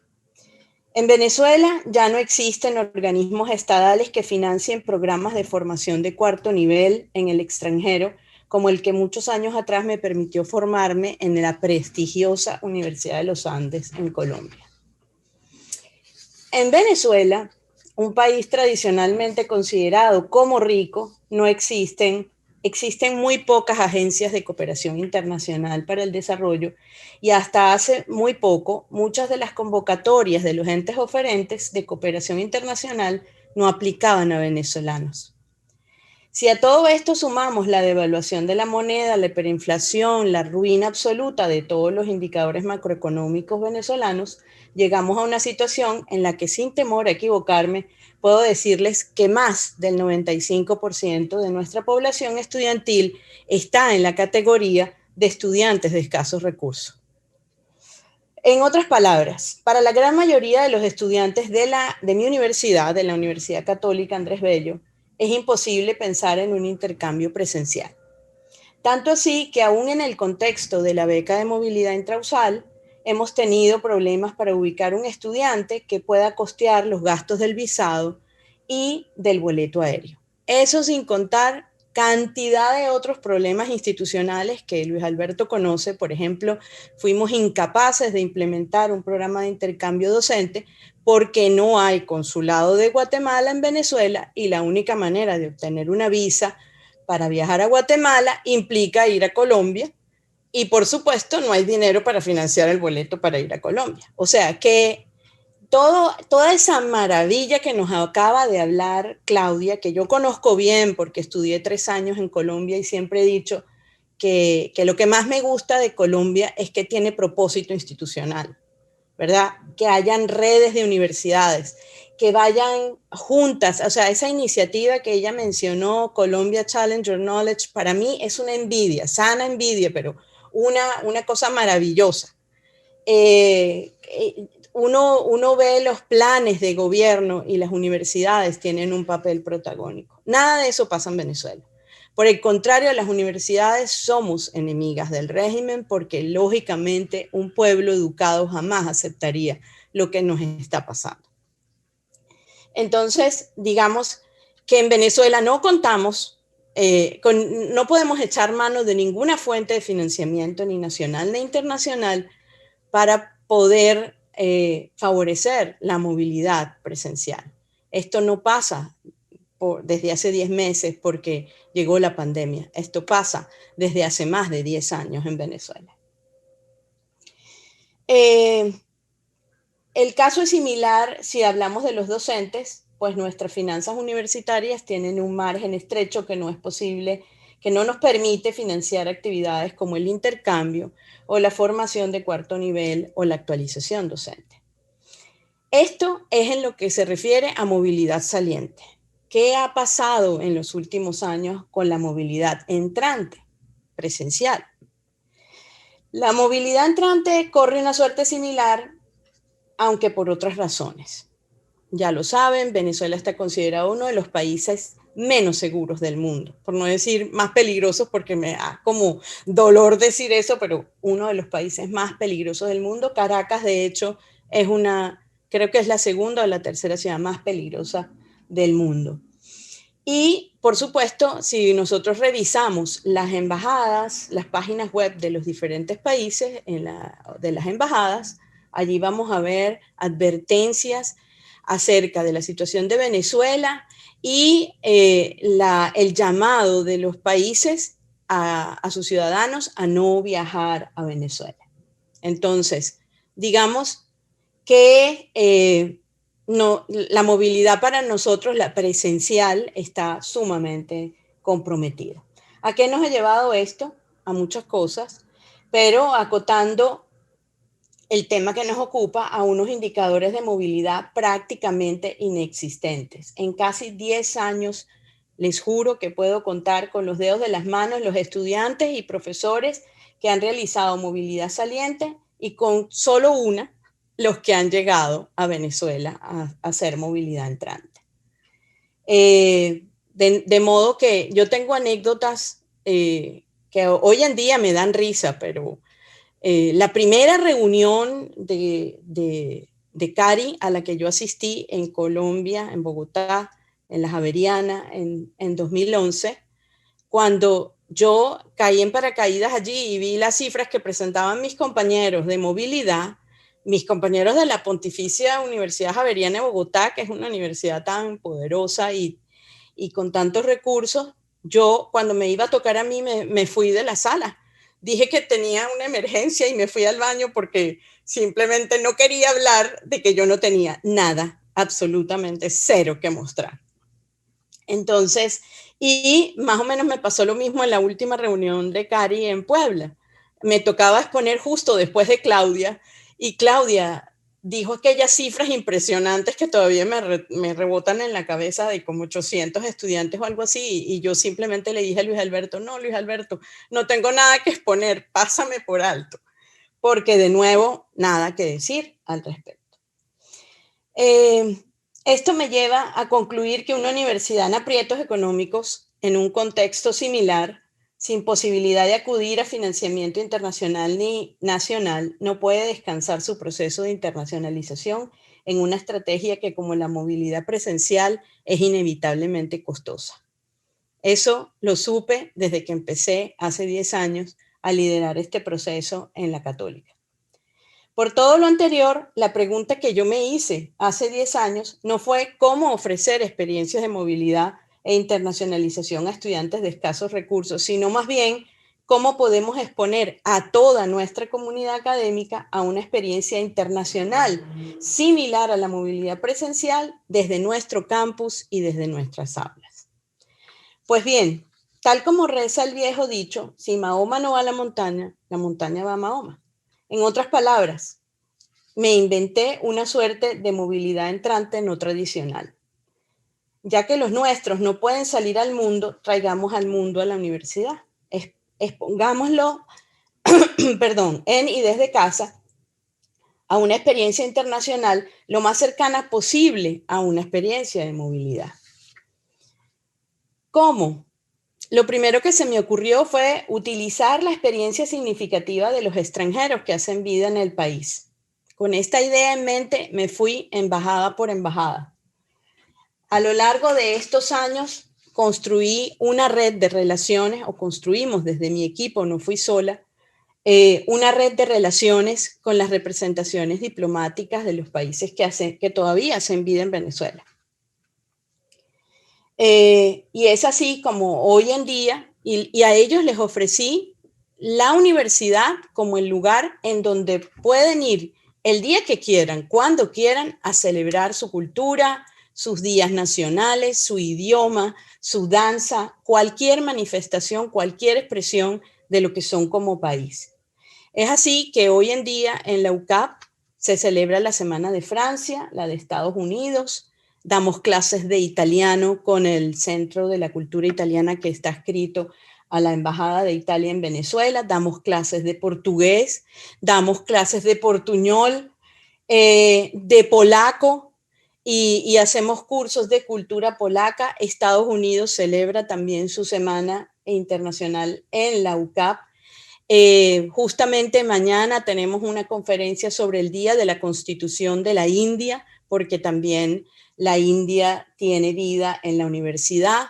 En Venezuela ya no existen organismos estatales que financien programas de formación de cuarto nivel en el extranjero, como el que muchos años atrás me permitió formarme en la prestigiosa Universidad de los Andes en Colombia. En Venezuela, un país tradicionalmente considerado como rico, existen muy pocas agencias de cooperación internacional para el desarrollo, y hasta hace muy poco muchas de las convocatorias de los entes oferentes de cooperación internacional no aplicaban a venezolanos. Si a todo esto sumamos la devaluación de la moneda, la hiperinflación, la ruina absoluta de todos los indicadores macroeconómicos venezolanos, llegamos a una situación en la que, sin temor a equivocarme, puedo decirles que más del 95% de nuestra población estudiantil está en la categoría de estudiantes de escasos recursos. En otras palabras, para la gran mayoría de los estudiantes de mi universidad, de la Universidad Católica Andrés Bello, es imposible pensar en un intercambio presencial. Tanto así que aún en el contexto de la beca de movilidad intrausal, hemos tenido problemas para ubicar un estudiante que pueda costear los gastos del visado y del boleto aéreo. Eso sin contar cantidad de otros problemas institucionales que Luis Alberto conoce. Por ejemplo, fuimos incapaces de implementar un programa de intercambio docente porque no hay consulado de Guatemala en Venezuela, y la única manera de obtener una visa para viajar a Guatemala implica ir a Colombia, y por supuesto no hay dinero para financiar el boleto para ir a Colombia. O sea que toda esa maravilla que nos acaba de hablar Claudia, que yo conozco bien porque estudié 3 años en Colombia y siempre he dicho que lo que más me gusta de Colombia es que tiene propósito institucional, ¿verdad? Que hayan redes de universidades, que vayan juntas. O sea, esa iniciativa que ella mencionó, Colombia Challenger Knowledge, para mí es una envidia, sana envidia, pero una cosa maravillosa. Uno ve los planes de gobierno y las universidades tienen un papel protagónico. Nada de eso pasa en Venezuela. Por el contrario, las universidades somos enemigas del régimen porque, lógicamente, un pueblo educado jamás aceptaría lo que nos está pasando. Entonces, digamos que en Venezuela no contamos, no podemos echar mano de ninguna fuente de financiamiento, ni nacional ni internacional, para poder favorecer la movilidad presencial. Esto no pasa desde hace 10 meses porque llegó la pandemia. Esto pasa desde hace más de 10 años en Venezuela. El caso es similar si hablamos de los docentes, pues nuestras finanzas universitarias tienen un margen estrecho que no es posible, que no nos permite financiar actividades como el intercambio o la formación de cuarto nivel o la actualización docente. Esto es en lo que se refiere a movilidad saliente. ¿Qué ha pasado en los últimos años con la movilidad entrante, presencial? La movilidad entrante corre una suerte similar, aunque por otras razones. Ya lo saben, Venezuela está considerado uno de los países menos seguros del mundo, por no decir más peligrosos, porque me da como dolor decir eso, pero uno de los países más peligrosos del mundo. Caracas, de hecho, creo que es la segunda o la tercera ciudad más peligrosa del mundo. Y, por supuesto, si nosotros revisamos las embajadas, las páginas web de los diferentes países, de las embajadas, allí vamos a ver advertencias acerca de la situación de Venezuela y el llamado de los países a sus ciudadanos a no viajar a Venezuela. Entonces, digamos que la movilidad para nosotros, la presencial, está sumamente comprometida. ¿A qué nos ha llevado esto? A muchas cosas, pero acotando el tema que nos ocupa a unos indicadores de movilidad prácticamente inexistentes. En casi 10 años, les juro que puedo contar con los dedos de las manos los estudiantes y profesores que han realizado movilidad saliente y con solo una, los que han llegado a Venezuela a hacer movilidad entrante. De modo que yo tengo anécdotas que hoy en día me dan risa, pero la primera reunión de CARI a la que yo asistí en Colombia, en Bogotá, en la Javeriana, en 2011, cuando yo caí en paracaídas allí y vi las cifras que presentaban mis compañeros de movilidad, mis compañeros de la Pontificia Universidad Javeriana de Bogotá, que es una universidad tan poderosa y con tantos recursos, yo cuando me iba a tocar a mí me fui de la sala. Dije que tenía una emergencia y me fui al baño porque simplemente no quería hablar de que yo no tenía nada, absolutamente cero que mostrar. Entonces, y más o menos me pasó lo mismo en la última reunión de CARI en Puebla. Me tocaba exponer justo después de Claudia, y Claudia dijo aquellas cifras impresionantes que todavía me rebotan en la cabeza, de como 800 estudiantes o algo así, y yo simplemente le dije a Luis Alberto, no, Luis Alberto, no tengo nada que exponer, pásame por alto, porque de nuevo, nada que decir al respecto. Esto me lleva a concluir que una universidad en aprietos económicos, en un contexto similar, sin posibilidad de acudir a financiamiento internacional ni nacional, no puede descansar su proceso de internacionalización en una estrategia que, como la movilidad presencial, es inevitablemente costosa. Eso lo supe desde que empecé hace 10 años a liderar este proceso en la Católica. Por todo lo anterior, la pregunta que yo me hice hace 10 años no fue cómo ofrecer experiencias de movilidad e internacionalización a estudiantes de escasos recursos, sino más bien cómo podemos exponer a toda nuestra comunidad académica a una experiencia internacional similar a la movilidad presencial desde nuestro campus y desde nuestras aulas. Pues bien, tal como reza el viejo dicho, si Mahoma no va a la montaña va a Mahoma. En otras palabras, me inventé una suerte de movilidad entrante no tradicional. Ya que los nuestros no pueden salir al mundo, traigamos al mundo a la universidad. Expongámoslo en y desde casa a una experiencia internacional lo más cercana posible a una experiencia de movilidad. ¿Cómo? Lo primero que se me ocurrió fue utilizar la experiencia significativa de los extranjeros que hacen vida en el país. Con esta idea en mente me fui embajada por embajada. A lo largo de estos años construí una red de relaciones, o construimos desde mi equipo, no fui sola, una red de relaciones con las representaciones diplomáticas de los países que todavía hacen vida en Venezuela. Y es así como hoy en día, y a ellos les ofrecí la universidad como el lugar en donde pueden ir el día que quieran, cuando quieran, a celebrar su cultura, sus días nacionales, su idioma, su danza, cualquier manifestación, cualquier expresión de lo que son como país. Es así que hoy en día en la UCAP se celebra la Semana de Francia, la de Estados Unidos. Damos clases de italiano con el Centro de la Cultura Italiana que está adscrito a la Embajada de Italia en Venezuela. Damos clases de portugués, damos clases de portuñol, de polaco y hacemos cursos de cultura polaca. Estados Unidos celebra también su Semana Internacional en la UCAP. Justamente mañana tenemos una conferencia sobre el Día de la Constitución de la India, porque también la India tiene vida en la universidad.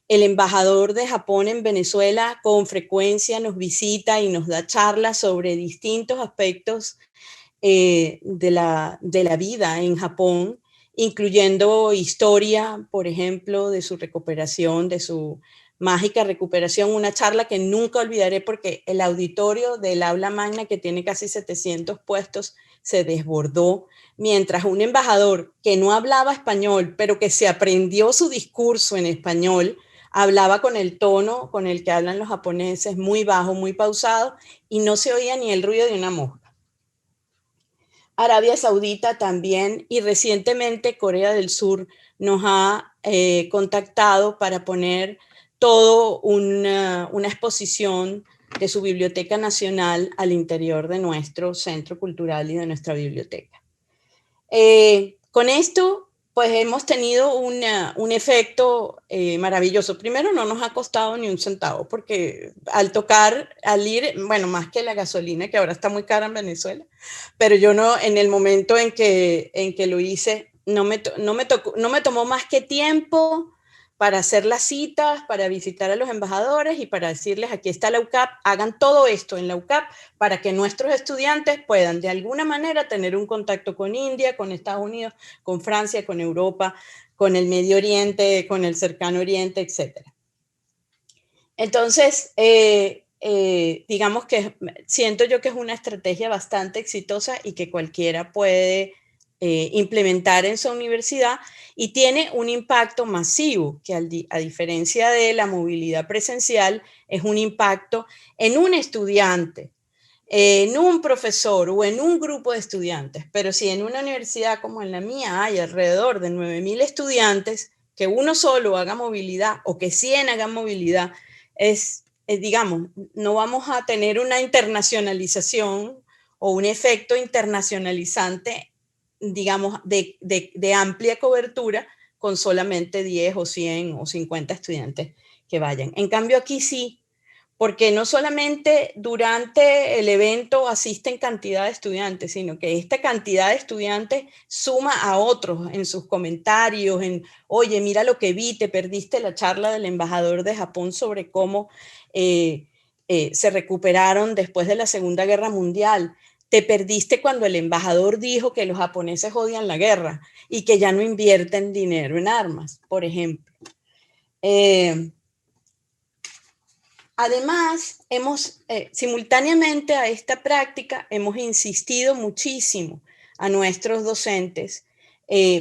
El embajador de Japón en Venezuela con frecuencia nos visita y nos da charlas sobre distintos aspectos de la vida en Japón, incluyendo historia, por ejemplo, de su recuperación, de su mágica recuperación, una charla que nunca olvidaré porque el auditorio del aula magna, que tiene casi 700 puestos, se desbordó, mientras un embajador que no hablaba español, pero que se aprendió su discurso en español, hablaba con el tono con el que hablan los japoneses, muy bajo, muy pausado, y no se oía ni el ruido de una mosca. Arabia Saudita también, y recientemente Corea del Sur nos ha contactado para poner todo una exposición de su biblioteca nacional al interior de nuestro centro cultural y de nuestra biblioteca. Con esto, pues hemos tenido un efecto maravilloso. Primero, no nos ha costado ni un centavo, porque al ir, bueno, más que la gasolina, que ahora está muy cara en Venezuela, pero yo no, en el momento en que lo hice, no me tomó más que tiempo para hacer las citas, para visitar a los embajadores y para decirles, aquí está la UCAP, hagan todo esto en la UCAP para que nuestros estudiantes puedan de alguna manera tener un contacto con India, con Estados Unidos, con Francia, con Europa, con el Medio Oriente, con el Cercano Oriente, etc. Entonces, digamos que siento yo que es una estrategia bastante exitosa y que cualquiera puede implementar en su universidad y tiene un impacto masivo, que a diferencia de la movilidad presencial, es un impacto en un estudiante, en un profesor o en un grupo de estudiantes. Pero si en una universidad como en la mía hay alrededor de 9.000 estudiantes, que uno solo haga movilidad o que 100 hagan movilidad, digamos, no vamos a tener una internacionalización o un efecto internacionalizante, digamos, de amplia cobertura con solamente 10 o 100 o 50 estudiantes que vayan. En cambio, aquí sí, porque no solamente durante el evento asisten cantidad de estudiantes, sino que esta cantidad de estudiantes suma a otros en sus comentarios, oye, mira lo que vi, te perdiste la charla del embajador de Japón sobre cómo se recuperaron después de la Segunda Guerra Mundial. Te perdiste cuando el embajador dijo que los japoneses odian la guerra y que ya no invierten dinero en armas, por ejemplo. Además, simultáneamente a esta práctica, hemos insistido muchísimo a nuestros docentes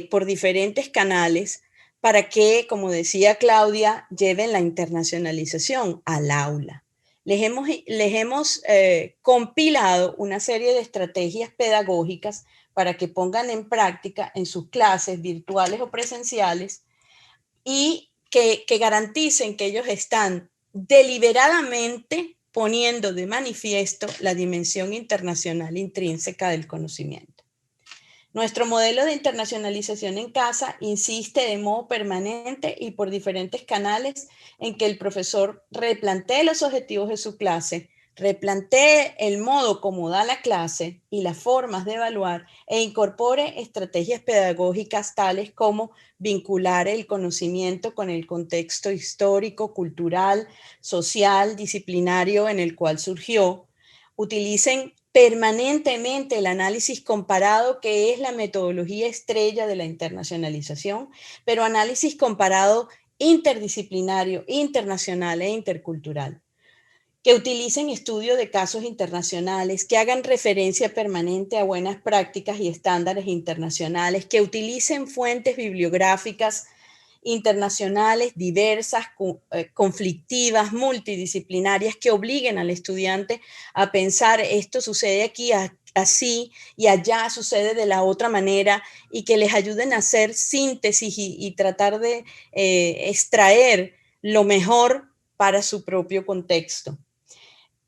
por diferentes canales para que, como decía Claudia, lleven la internacionalización al aula. Les hemos compilado una serie de estrategias pedagógicas para que pongan en práctica en sus clases virtuales o presenciales y que garanticen que ellos están deliberadamente poniendo de manifiesto la dimensión internacional intrínseca del conocimiento. Nuestro modelo de internacionalización en casa insiste de modo permanente y por diferentes canales en que el profesor replantee los objetivos de su clase, replantee el modo como da la clase y las formas de evaluar e incorpore estrategias pedagógicas tales como vincular el conocimiento con el contexto histórico, cultural, social, disciplinario en el cual surgió. Utilicen permanentemente el análisis comparado, que es la metodología estrella de la internacionalización, pero análisis comparado interdisciplinario, internacional e intercultural, que utilicen estudio de casos internacionales, que hagan referencia permanente a buenas prácticas y estándares internacionales, que utilicen fuentes bibliográficas internacionales diversas, conflictivas, multidisciplinarias, que obliguen al estudiante a pensar esto sucede aquí así y allá sucede de la otra manera, y que les ayuden a hacer síntesis y tratar de extraer lo mejor para su propio contexto.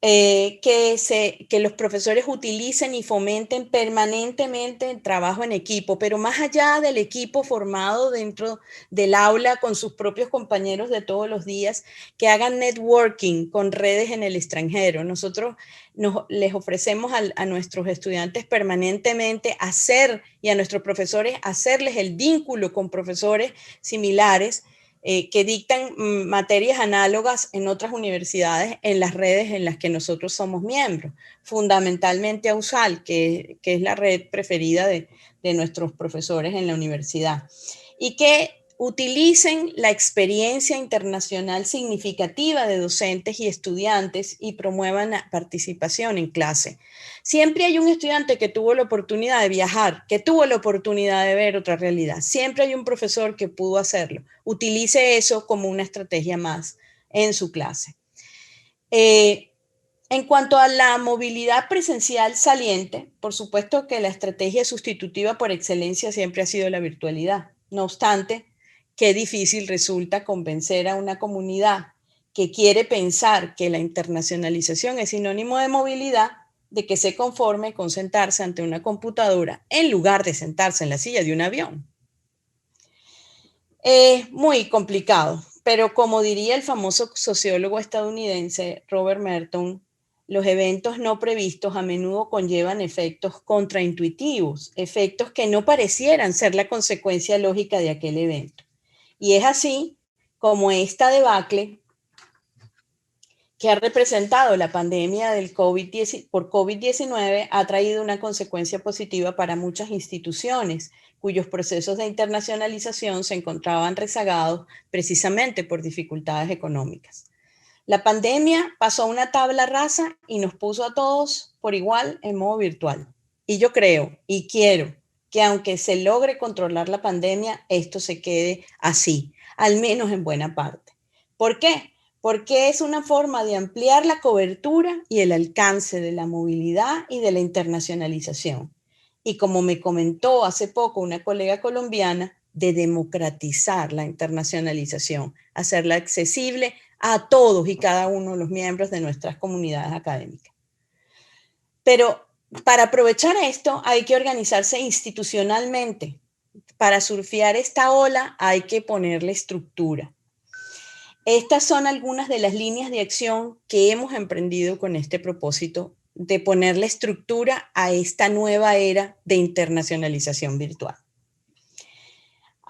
Que los profesores utilicen y fomenten permanentemente el trabajo en equipo, pero más allá del equipo formado dentro del aula con sus propios compañeros de todos los días, que hagan networking con redes en el extranjero. Nosotros les ofrecemos a nuestros estudiantes permanentemente y a nuestros profesores hacerles el vínculo con profesores similares que dictan materias análogas en otras universidades en las redes en las que nosotros somos miembros, fundamentalmente a USAL, que es la red preferida de nuestros profesores en la universidad, y que utilicen la experiencia internacional significativa de docentes y estudiantes y promuevan la participación en clase. Siempre hay un estudiante que tuvo la oportunidad de viajar, que tuvo la oportunidad de ver otra realidad. Siempre hay un profesor que pudo hacerlo. Utilice eso como una estrategia más en su clase. En cuanto a la movilidad presencial saliente, por supuesto que la estrategia sustitutiva por excelencia siempre ha sido la virtualidad. No obstante, qué difícil resulta convencer a una comunidad que quiere pensar que la internacionalización es sinónimo de movilidad, de que se conforme con sentarse ante una computadora en lugar de sentarse en la silla de un avión. Es muy complicado, pero como diría el famoso sociólogo estadounidense Robert Merton, los eventos no previstos a menudo conllevan efectos contraintuitivos, efectos que no parecieran ser la consecuencia lógica de aquel evento. Y es así como esta debacle que ha representado la pandemia por COVID-19 ha traído una consecuencia positiva para muchas instituciones cuyos procesos de internacionalización se encontraban rezagados precisamente por dificultades económicas. La pandemia pasó a una tabla rasa y nos puso a todos por igual en modo virtual. Y yo creo y quiero que aunque se logre controlar la pandemia, esto se quede así, al menos en buena parte. ¿Por qué? Porque es una forma de ampliar la cobertura y el alcance de la movilidad y de la internacionalización. Y como me comentó hace poco una colega colombiana, de democratizar la internacionalización, hacerla accesible a todos y cada uno de los miembros de nuestras comunidades académicas. Pero para aprovechar esto hay que organizarse institucionalmente. Para surfear esta ola hay que ponerle estructura. Estas son algunas de las líneas de acción que hemos emprendido con este propósito de ponerle estructura a esta nueva era de internacionalización virtual.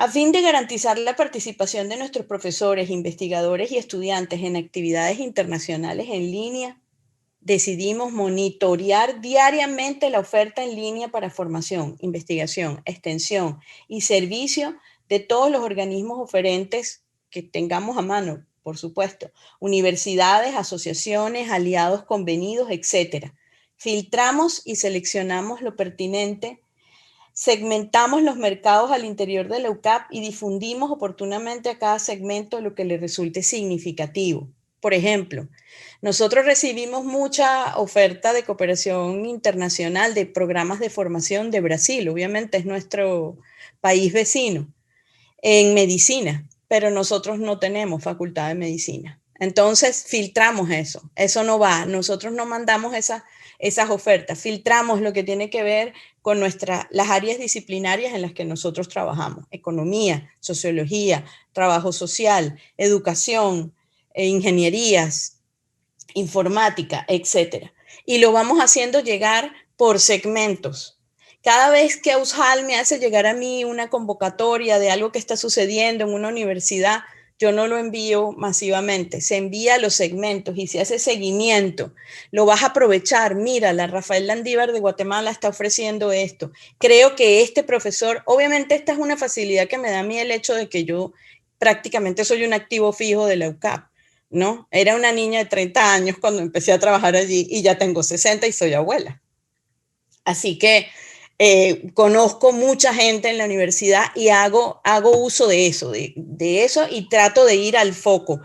A fin de garantizar la participación de nuestros profesores, investigadores y estudiantes en actividades internacionales en línea, decidimos monitorear diariamente la oferta en línea para formación, investigación, extensión y servicio de todos los organismos oferentes que tengamos a mano, por supuesto, universidades, asociaciones, aliados convenidos, etc. Filtramos y seleccionamos lo pertinente. Segmentamos los mercados al interior de la UCAP y difundimos oportunamente a cada segmento lo que le resulte significativo. Por ejemplo, nosotros recibimos mucha oferta de cooperación internacional de programas de formación de Brasil, obviamente es nuestro país vecino, en medicina, pero nosotros no tenemos facultad de medicina. Entonces filtramos eso, eso no va, nosotros no mandamos esas ofertas, filtramos lo que tiene que ver con las áreas disciplinarias en las que nosotros trabajamos, economía, sociología, trabajo social, educación, ingenierías, informática, etc. Y lo vamos haciendo llegar por segmentos. Cada vez que USAL me hace llegar a mí una convocatoria de algo que está sucediendo en una universidad, yo no lo envío masivamente, se envía a los segmentos y se hace seguimiento. Lo vas a aprovechar. Mira, la Rafael Landívar de Guatemala está ofreciendo esto. Creo que este profesor, obviamente esta es una facilidad que me da a mí el hecho de que yo prácticamente soy un activo fijo de la UCAP, ¿no? Era una niña de 30 años cuando empecé a trabajar allí y ya tengo 60 y soy abuela. Así que conozco mucha gente en la universidad y hago uso de eso, de eso, y trato de ir al foco,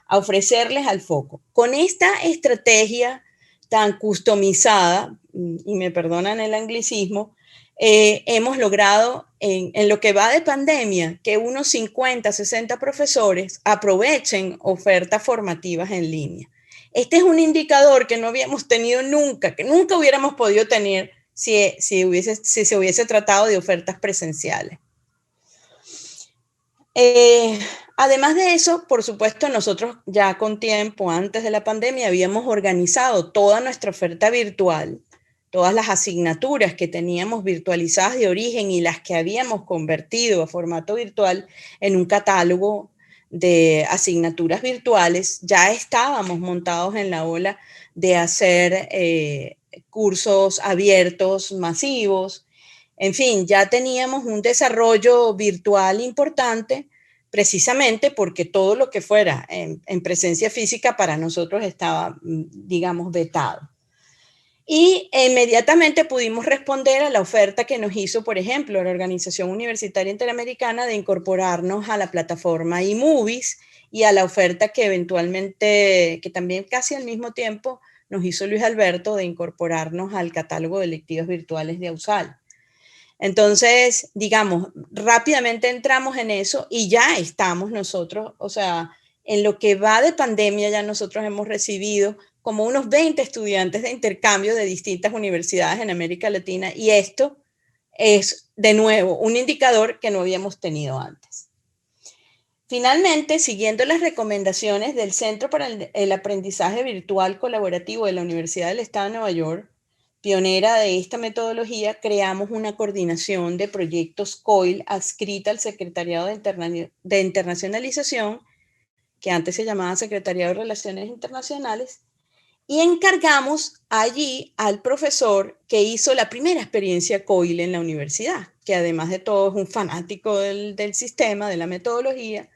a ofrecerles al foco. Con esta estrategia tan customizada, y me perdonan el anglicismo, hemos logrado en lo que va de pandemia que unos 50, 60 profesores aprovechen ofertas formativas en línea. Este es un indicador que no habíamos tenido nunca, que nunca hubiéramos podido tener si se hubiese tratado de ofertas presenciales. Además de eso, por supuesto, nosotros ya con tiempo, antes de la pandemia, habíamos organizado toda nuestra oferta virtual, todas las asignaturas que teníamos virtualizadas de origen y las que habíamos convertido a formato virtual en un catálogo de asignaturas virtuales. Ya estábamos montados en la ola de hacer cursos abiertos, masivos. En fin, ya teníamos un desarrollo virtual importante, precisamente porque todo lo que fuera en presencia física para nosotros estaba, digamos, vetado. Y inmediatamente pudimos responder a la oferta que nos hizo, por ejemplo, la Organización Universitaria Interamericana de incorporarnos a la plataforma eMovies y a la oferta que eventualmente, que también casi al mismo tiempo, nos hizo Luis Alberto de incorporarnos al catálogo de lectivas virtuales de AUSAL. Entonces, digamos, rápidamente entramos en eso y ya estamos nosotros, o sea, en lo que va de pandemia ya nosotros hemos recibido como unos 20 estudiantes de intercambio de distintas universidades en América Latina, y esto es, de nuevo, un indicador que no habíamos tenido antes. Finalmente, siguiendo las recomendaciones del Centro para el Aprendizaje Virtual Colaborativo de la Universidad del Estado de Nueva York, pionera de esta metodología, creamos una coordinación de proyectos COIL adscrita al Secretariado de Internacionalización, que antes se llamaba Secretariado de Relaciones Internacionales, y encargamos allí al profesor que hizo la primera experiencia COIL en la universidad, que además de todo es un fanático del sistema, de la metodología,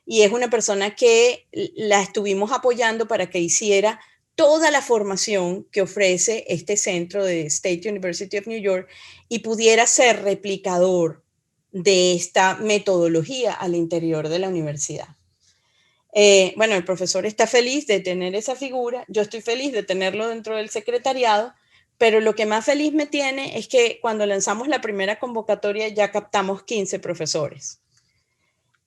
y es una persona que la estuvimos apoyando para que hiciera toda la formación que ofrece este centro de State University of New York y pudiera ser replicador de esta metodología al interior de la universidad. Bueno, el profesor está feliz de tener esa figura, yo estoy feliz de tenerlo dentro del secretariado, pero lo que más feliz me tiene es que cuando lanzamos la primera convocatoria ya captamos 15 profesores.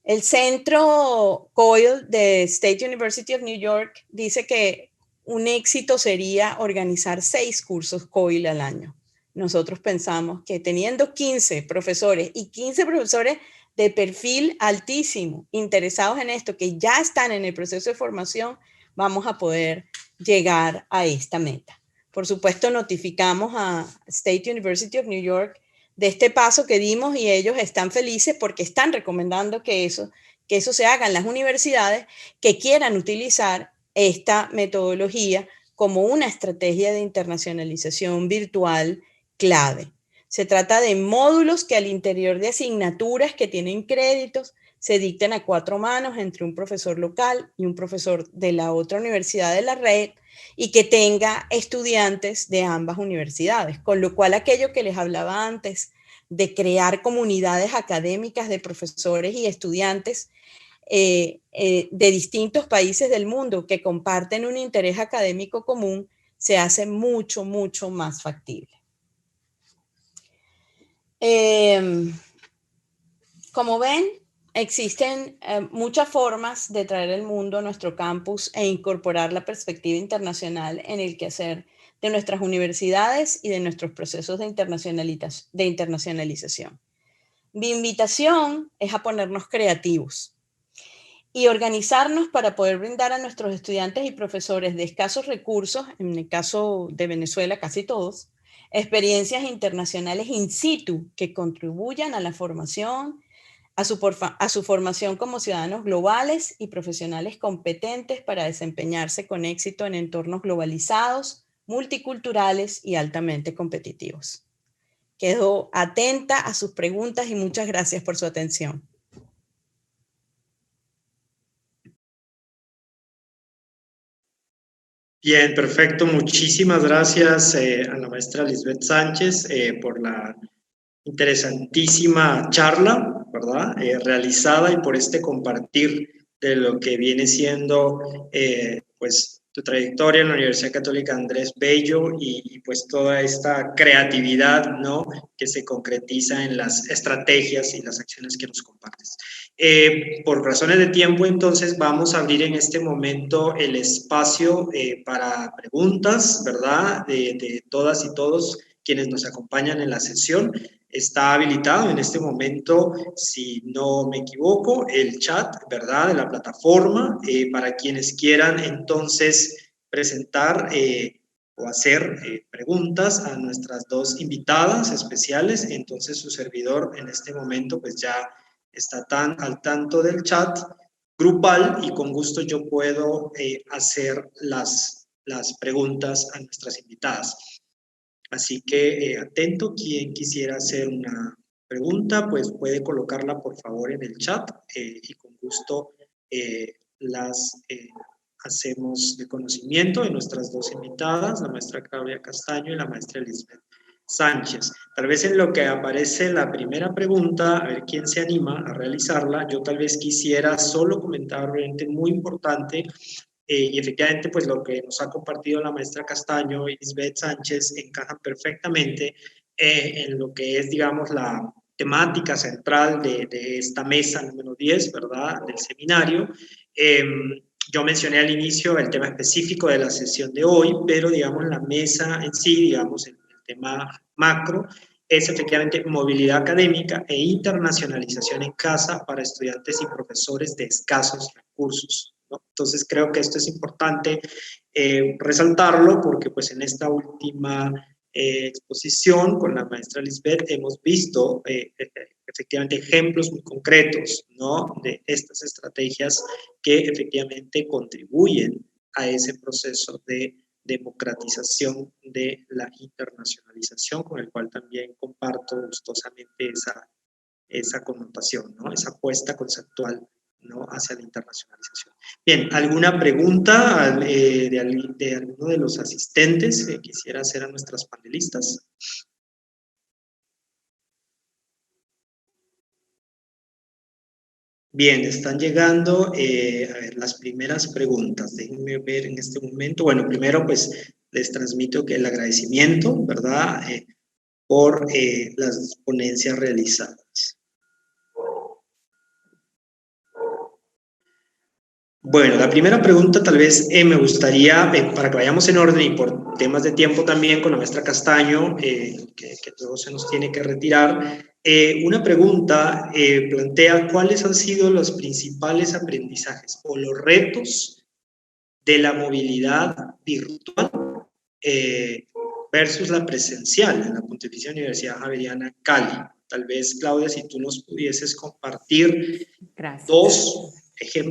El centro COIL de State University of New York dice que un éxito sería organizar 6 cursos COIL al año. Nosotros pensamos que teniendo 15 profesores y 15 profesores de perfil altísimo, interesados en esto, que ya están en el proceso de formación, vamos a poder llegar a esta meta. Por supuesto, notificamos a State University of New York de este paso que dimos y ellos están felices porque están recomendando que eso se haga en las universidades que quieran utilizar esta metodología como una estrategia de internacionalización virtual clave. Se trata de módulos que al interior de asignaturas que tienen créditos se dicten a 4 manos entre un profesor local y un profesor de la otra universidad de la red y que tenga estudiantes de ambas universidades, con lo cual aquello que les hablaba antes de crear comunidades académicas de profesores y estudiantes de distintos países del mundo que comparten un interés académico común, se hace mucho, mucho más factible. Como ven, existen muchas formas de traer el mundo a nuestro campus e incorporar la perspectiva internacional en el quehacer de nuestras universidades y de nuestros procesos de internacionalización. Mi invitación es a ponernos creativos y organizarnos para poder brindar a nuestros estudiantes y profesores de escasos recursos, en el caso de Venezuela casi todos, experiencias internacionales in situ que contribuyan a la formación, a su formación como ciudadanos globales y profesionales competentes para desempeñarse con éxito en entornos globalizados, multiculturales y altamente competitivos. Quedo atenta a sus preguntas y muchas gracias por su atención. Bien, perfecto. Muchísimas gracias a la maestra Lisbeth Sánchez por la interesantísima charla, ¿verdad? Realizada y por este compartir de lo que viene siendo, pues, tu trayectoria en la Universidad Católica Andrés Bello y pues toda esta creatividad, ¿no? Que se concretiza en las estrategias y las acciones que nos compartes. Por razones de tiempo, entonces, vamos a abrir en este momento el espacio para preguntas, ¿verdad? De todas y todos quienes nos acompañan en la sesión. Está habilitado en este momento, si no me equivoco, el chat, ¿verdad?, de la plataforma, para quienes quieran entonces presentar o hacer preguntas a nuestras dos invitadas especiales. Entonces su servidor en este momento pues ya está tan al tanto del chat grupal y con gusto yo puedo hacer las preguntas a nuestras invitadas. Así que atento, quien quisiera hacer una pregunta, pues puede colocarla por favor en el chat y con gusto las hacemos de conocimiento de nuestras dos invitadas, la maestra Claudia Castaño y la maestra Elizabeth Sánchez. Tal vez en lo que aparece la primera pregunta, a ver quién se anima a realizarla, yo tal vez quisiera solo comentar brevemente, muy importante, y efectivamente, pues lo que nos ha compartido la maestra Castaño y Lisbeth Sánchez encajan perfectamente en lo que es, digamos, la temática central de esta mesa número 10, ¿verdad?, del seminario. Yo mencioné al inicio el tema específico de la sesión de hoy, pero, digamos, la mesa en sí, digamos, el tema macro, es efectivamente movilidad académica e internacionalización en casa para estudiantes y profesores de escasos recursos, ¿no? Entonces creo que esto es importante resaltarlo porque pues en esta última exposición con la maestra Lisbeth hemos visto efectivamente ejemplos muy concretos, ¿no?, de estas estrategias que efectivamente contribuyen a ese proceso de democratización de la internacionalización, con el cual también comparto gustosamente esa connotación, ¿no?, esa apuesta conceptual, ¿no?, hacia la internacionalización. Bien, ¿alguna pregunta de alguno de los asistentes que quisiera hacer a nuestras panelistas? Bien, están llegando a ver, las primeras preguntas. Déjenme ver en este momento. Bueno, primero pues les transmito que el agradecimiento, ¿verdad?, por las ponencias realizadas. Bueno, la primera pregunta tal vez me gustaría, para que vayamos en orden y por temas de tiempo también con la maestra Castaño, que todo se nos tiene que retirar, una pregunta plantea cuáles han sido los principales aprendizajes o los retos de la movilidad virtual versus la presencial en la Pontificia Universidad Javeriana Cali. Tal vez, Claudia, si tú nos pudieses compartir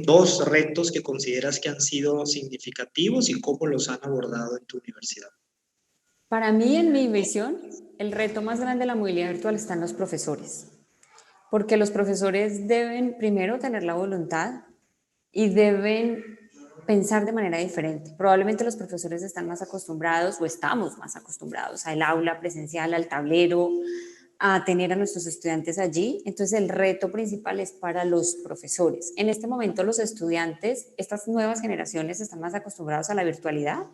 dos retos que consideras que han sido significativos y cómo los han abordado en tu universidad. Para mí, en mi visión, el reto más grande de la movilidad virtual está en los profesores, porque los profesores deben primero tener la voluntad y deben pensar de manera diferente. Probablemente los profesores están más acostumbrados o estamos más acostumbrados al aula presencial, al tablero, a tener a nuestros estudiantes allí. Entonces el reto principal es para los profesores. En este momento los estudiantes, estas nuevas generaciones, están más acostumbrados a la virtualidad,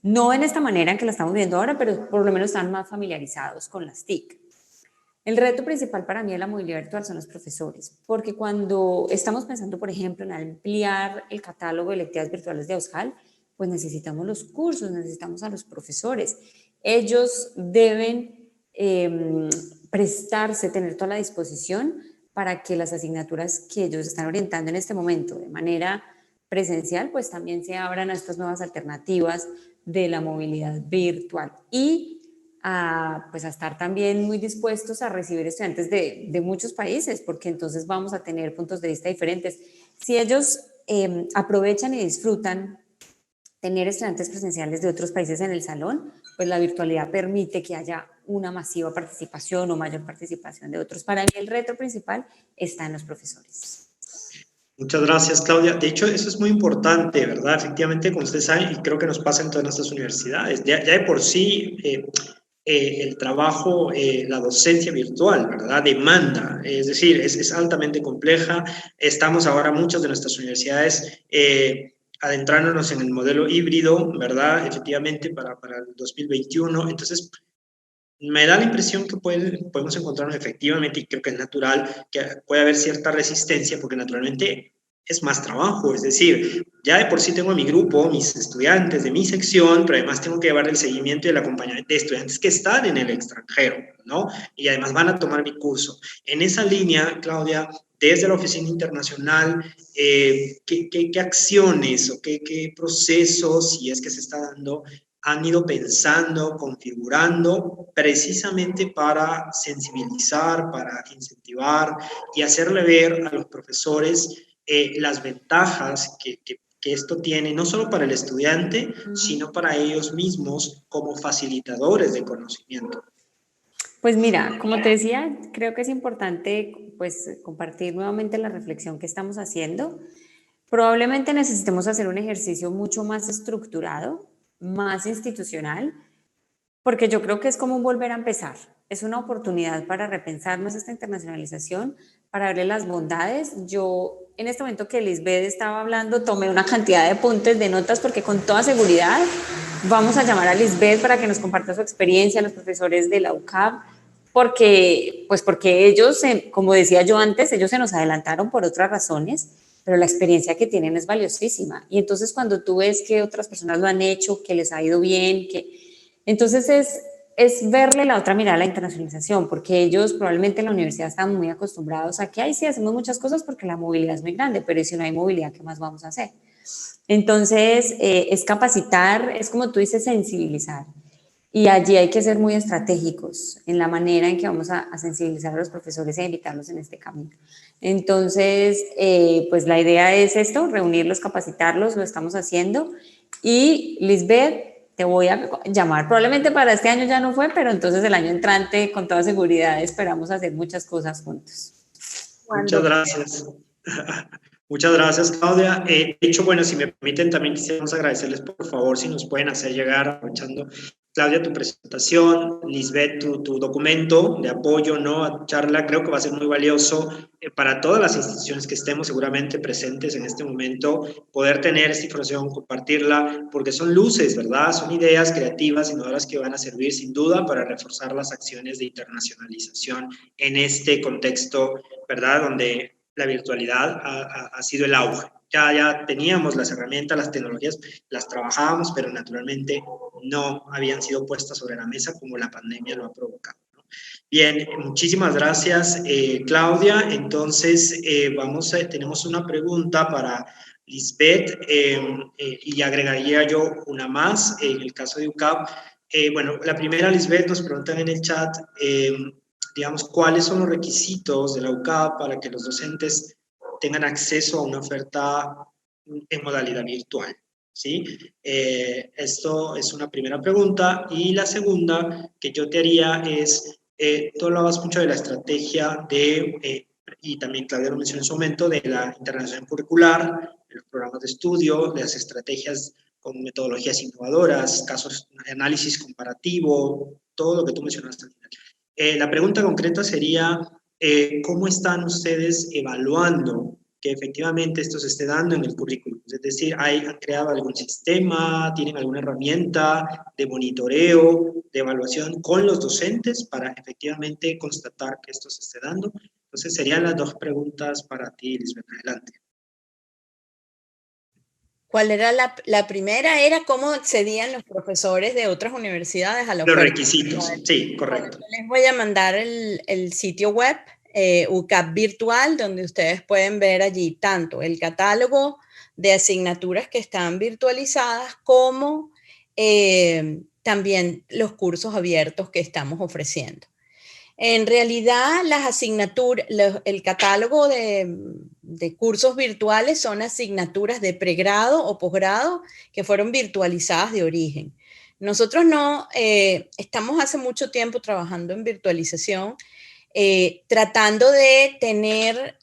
no en esta manera en que la estamos viendo ahora, pero por lo menos están más familiarizados con las TIC. El reto principal para mí de la movilidad virtual son los profesores, porque cuando estamos pensando, por ejemplo, en ampliar el catálogo de electivas virtuales de Aushal, pues necesitamos los cursos, necesitamos a los profesores. Ellos deben prestarse, tener toda la disposición para que las asignaturas que ellos están orientando en este momento de manera presencial, pues también se abran a estas nuevas alternativas de la movilidad virtual y pues a estar también muy dispuestos a recibir estudiantes de muchos países, porque entonces vamos a tener puntos de vista diferentes. Si ellos aprovechan y disfrutan tener estudiantes presenciales de otros países en el salón, pues la virtualidad permite que haya una masiva participación o mayor participación de otros. Para mí el reto principal está en los profesores. Muchas gracias, Claudia. De hecho, eso es muy importante, ¿verdad? Efectivamente, como ustedes saben, y creo que nos pasa en todas nuestras universidades, ya de por sí el trabajo, la docencia virtual, ¿verdad? Demanda, es decir, es altamente compleja. Estamos ahora muchas de nuestras universidades adentrándonos en el modelo híbrido, ¿verdad? Efectivamente, para el 2021. Entonces, me da la impresión que podemos encontrarnos efectivamente, y creo que es natural, que puede haber cierta resistencia, porque naturalmente es más trabajo, es decir, ya de por sí tengo mi grupo, mis estudiantes de mi sección, pero además tengo que llevar el seguimiento y el acompañamiento de estudiantes que están en el extranjero, ¿no? Y además van a tomar mi curso. En esa línea, Claudia, desde la Oficina Internacional, ¿qué acciones o qué procesos, si es que se está dando, han ido pensando, configurando, precisamente para sensibilizar, para incentivar y hacerle ver a los profesores las ventajas que esto tiene, no solo para el estudiante, sino para ellos mismos como facilitadores de conocimiento? Pues mira, como te decía, creo que es importante pues compartir nuevamente la reflexión que estamos haciendo. Probablemente necesitemos hacer un ejercicio mucho más estructurado, más institucional, porque yo creo que es como un volver a empezar. Es una oportunidad para repensarnos esta internacionalización, para verle las bondades. Yo, en este momento que Lisbeth estaba hablando, tomé una cantidad de puntos de notas porque con toda seguridad vamos a llamar a Lisbeth para que nos comparta su experiencia, los profesores de la UCAP, porque ellos, como decía yo antes, ellos se nos adelantaron por otras razones, pero la experiencia que tienen es valiosísima. Y entonces cuando tú ves que otras personas lo han hecho, que les ha ido bien, entonces es verle la otra mirada a la internacionalización, porque ellos probablemente en la universidad están muy acostumbrados a que, ahí sí, hacemos muchas cosas porque la movilidad es muy grande, pero si no hay movilidad, ¿qué más vamos a hacer? Entonces, es capacitar, es como tú dices, sensibilizar. Y allí hay que ser muy estratégicos en la manera en que vamos a sensibilizar a los profesores e invitarlos en este camino. Entonces, pues la idea es esto, reunirlos, capacitarlos, lo estamos haciendo. Y Lisbeth, te voy a llamar, probablemente para este año ya no fue, pero entonces el año entrante con toda seguridad esperamos hacer muchas cosas juntos. Muchas gracias. Muchas gracias, Claudia. De hecho, bueno, si me permiten, también quisiéramos agradecerles, por favor, si nos pueden hacer llegar, aprovechando, Claudia, tu presentación, Lisbeth, tu documento de apoyo, ¿no?, a tu charla. Creo que va a ser muy valioso para todas las instituciones que estemos seguramente presentes en este momento, poder tener esta información, compartirla, porque son luces, ¿verdad? Son ideas creativas, innovadoras que van a servir sin duda para reforzar las acciones de internacionalización en este contexto, ¿verdad?, donde la virtualidad ha sido el auge. Ya teníamos las herramientas, las tecnologías, las trabajábamos, pero naturalmente no habían sido puestas sobre la mesa como la pandemia lo ha provocado, ¿no? Bien, muchísimas gracias, Claudia. Entonces, tenemos una pregunta para Lisbeth, y agregaría yo una más en el caso de UCAP. Bueno, la primera, Lisbeth, nos preguntan en el chat, digamos, cuáles son los requisitos de la UCAP para que los docentes tengan acceso a una oferta en modalidad virtual, ¿sí? Esto es una primera pregunta. Y la segunda que yo te haría es, tú hablabas mucho de la estrategia y también Claudia lo mencionó en su momento, de la internacionalización curricular, de los programas de estudio, de las estrategias con metodologías innovadoras, casos, análisis comparativo, todo lo que tú mencionaste al final. La pregunta concreta sería, ¿cómo están ustedes evaluando que efectivamente esto se esté dando en el currículum? Es decir, ¿han creado algún sistema, tienen alguna herramienta de monitoreo, de evaluación con los docentes para efectivamente constatar que esto se esté dando? Entonces, serían las dos preguntas para ti, Lisbeth. Adelante. ¿Cuál era la primera? Era cómo accedían los profesores de otras universidades a la oferta. Los requisitos, sí, correcto. Bueno, les voy a mandar el sitio web UCAP Virtual, donde ustedes pueden ver allí tanto el catálogo de asignaturas que están virtualizadas como también los cursos abiertos que estamos ofreciendo. En realidad, las asignaturas, el catálogo de cursos virtuales son asignaturas de pregrado o posgrado que fueron virtualizadas de origen. Nosotros no estamos hace mucho tiempo trabajando en virtualización, tratando de tener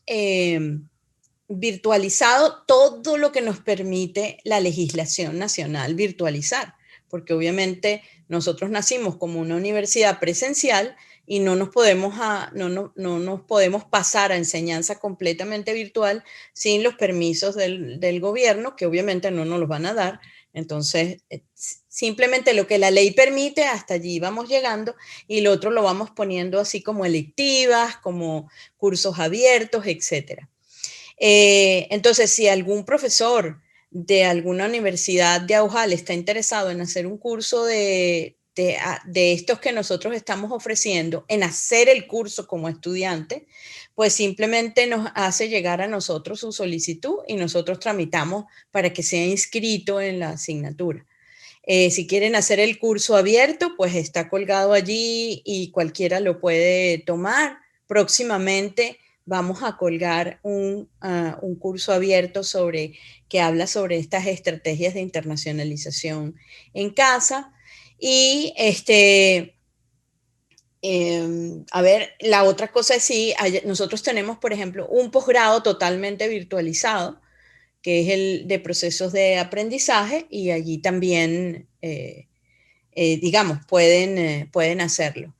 virtualizado todo lo que nos permite la legislación nacional virtualizar, porque obviamente nosotros nacimos como una universidad presencial y no nos podemos pasar a enseñanza completamente virtual sin los permisos del gobierno, que obviamente no nos los van a dar. Entonces, simplemente lo que la ley permite, hasta allí vamos llegando, y lo otro lo vamos poniendo así como electivas, como cursos abiertos, etcétera. Entonces, si algún profesor de alguna universidad de Aujal está interesado en hacer un curso de estos que nosotros estamos ofreciendo, en hacer el curso como estudiante, pues simplemente nos hace llegar a nosotros su solicitud y nosotros tramitamos para que sea inscrito en la asignatura. Si quieren hacer el curso abierto, pues está colgado allí y cualquiera lo puede tomar. Próximamente vamos a colgar un curso abierto que habla sobre estas estrategias de internacionalización en casa. Y a ver, la otra cosa es nosotros tenemos, por ejemplo, un posgrado totalmente virtualizado, que es el de procesos de aprendizaje, y allí también, digamos, pueden hacerlo.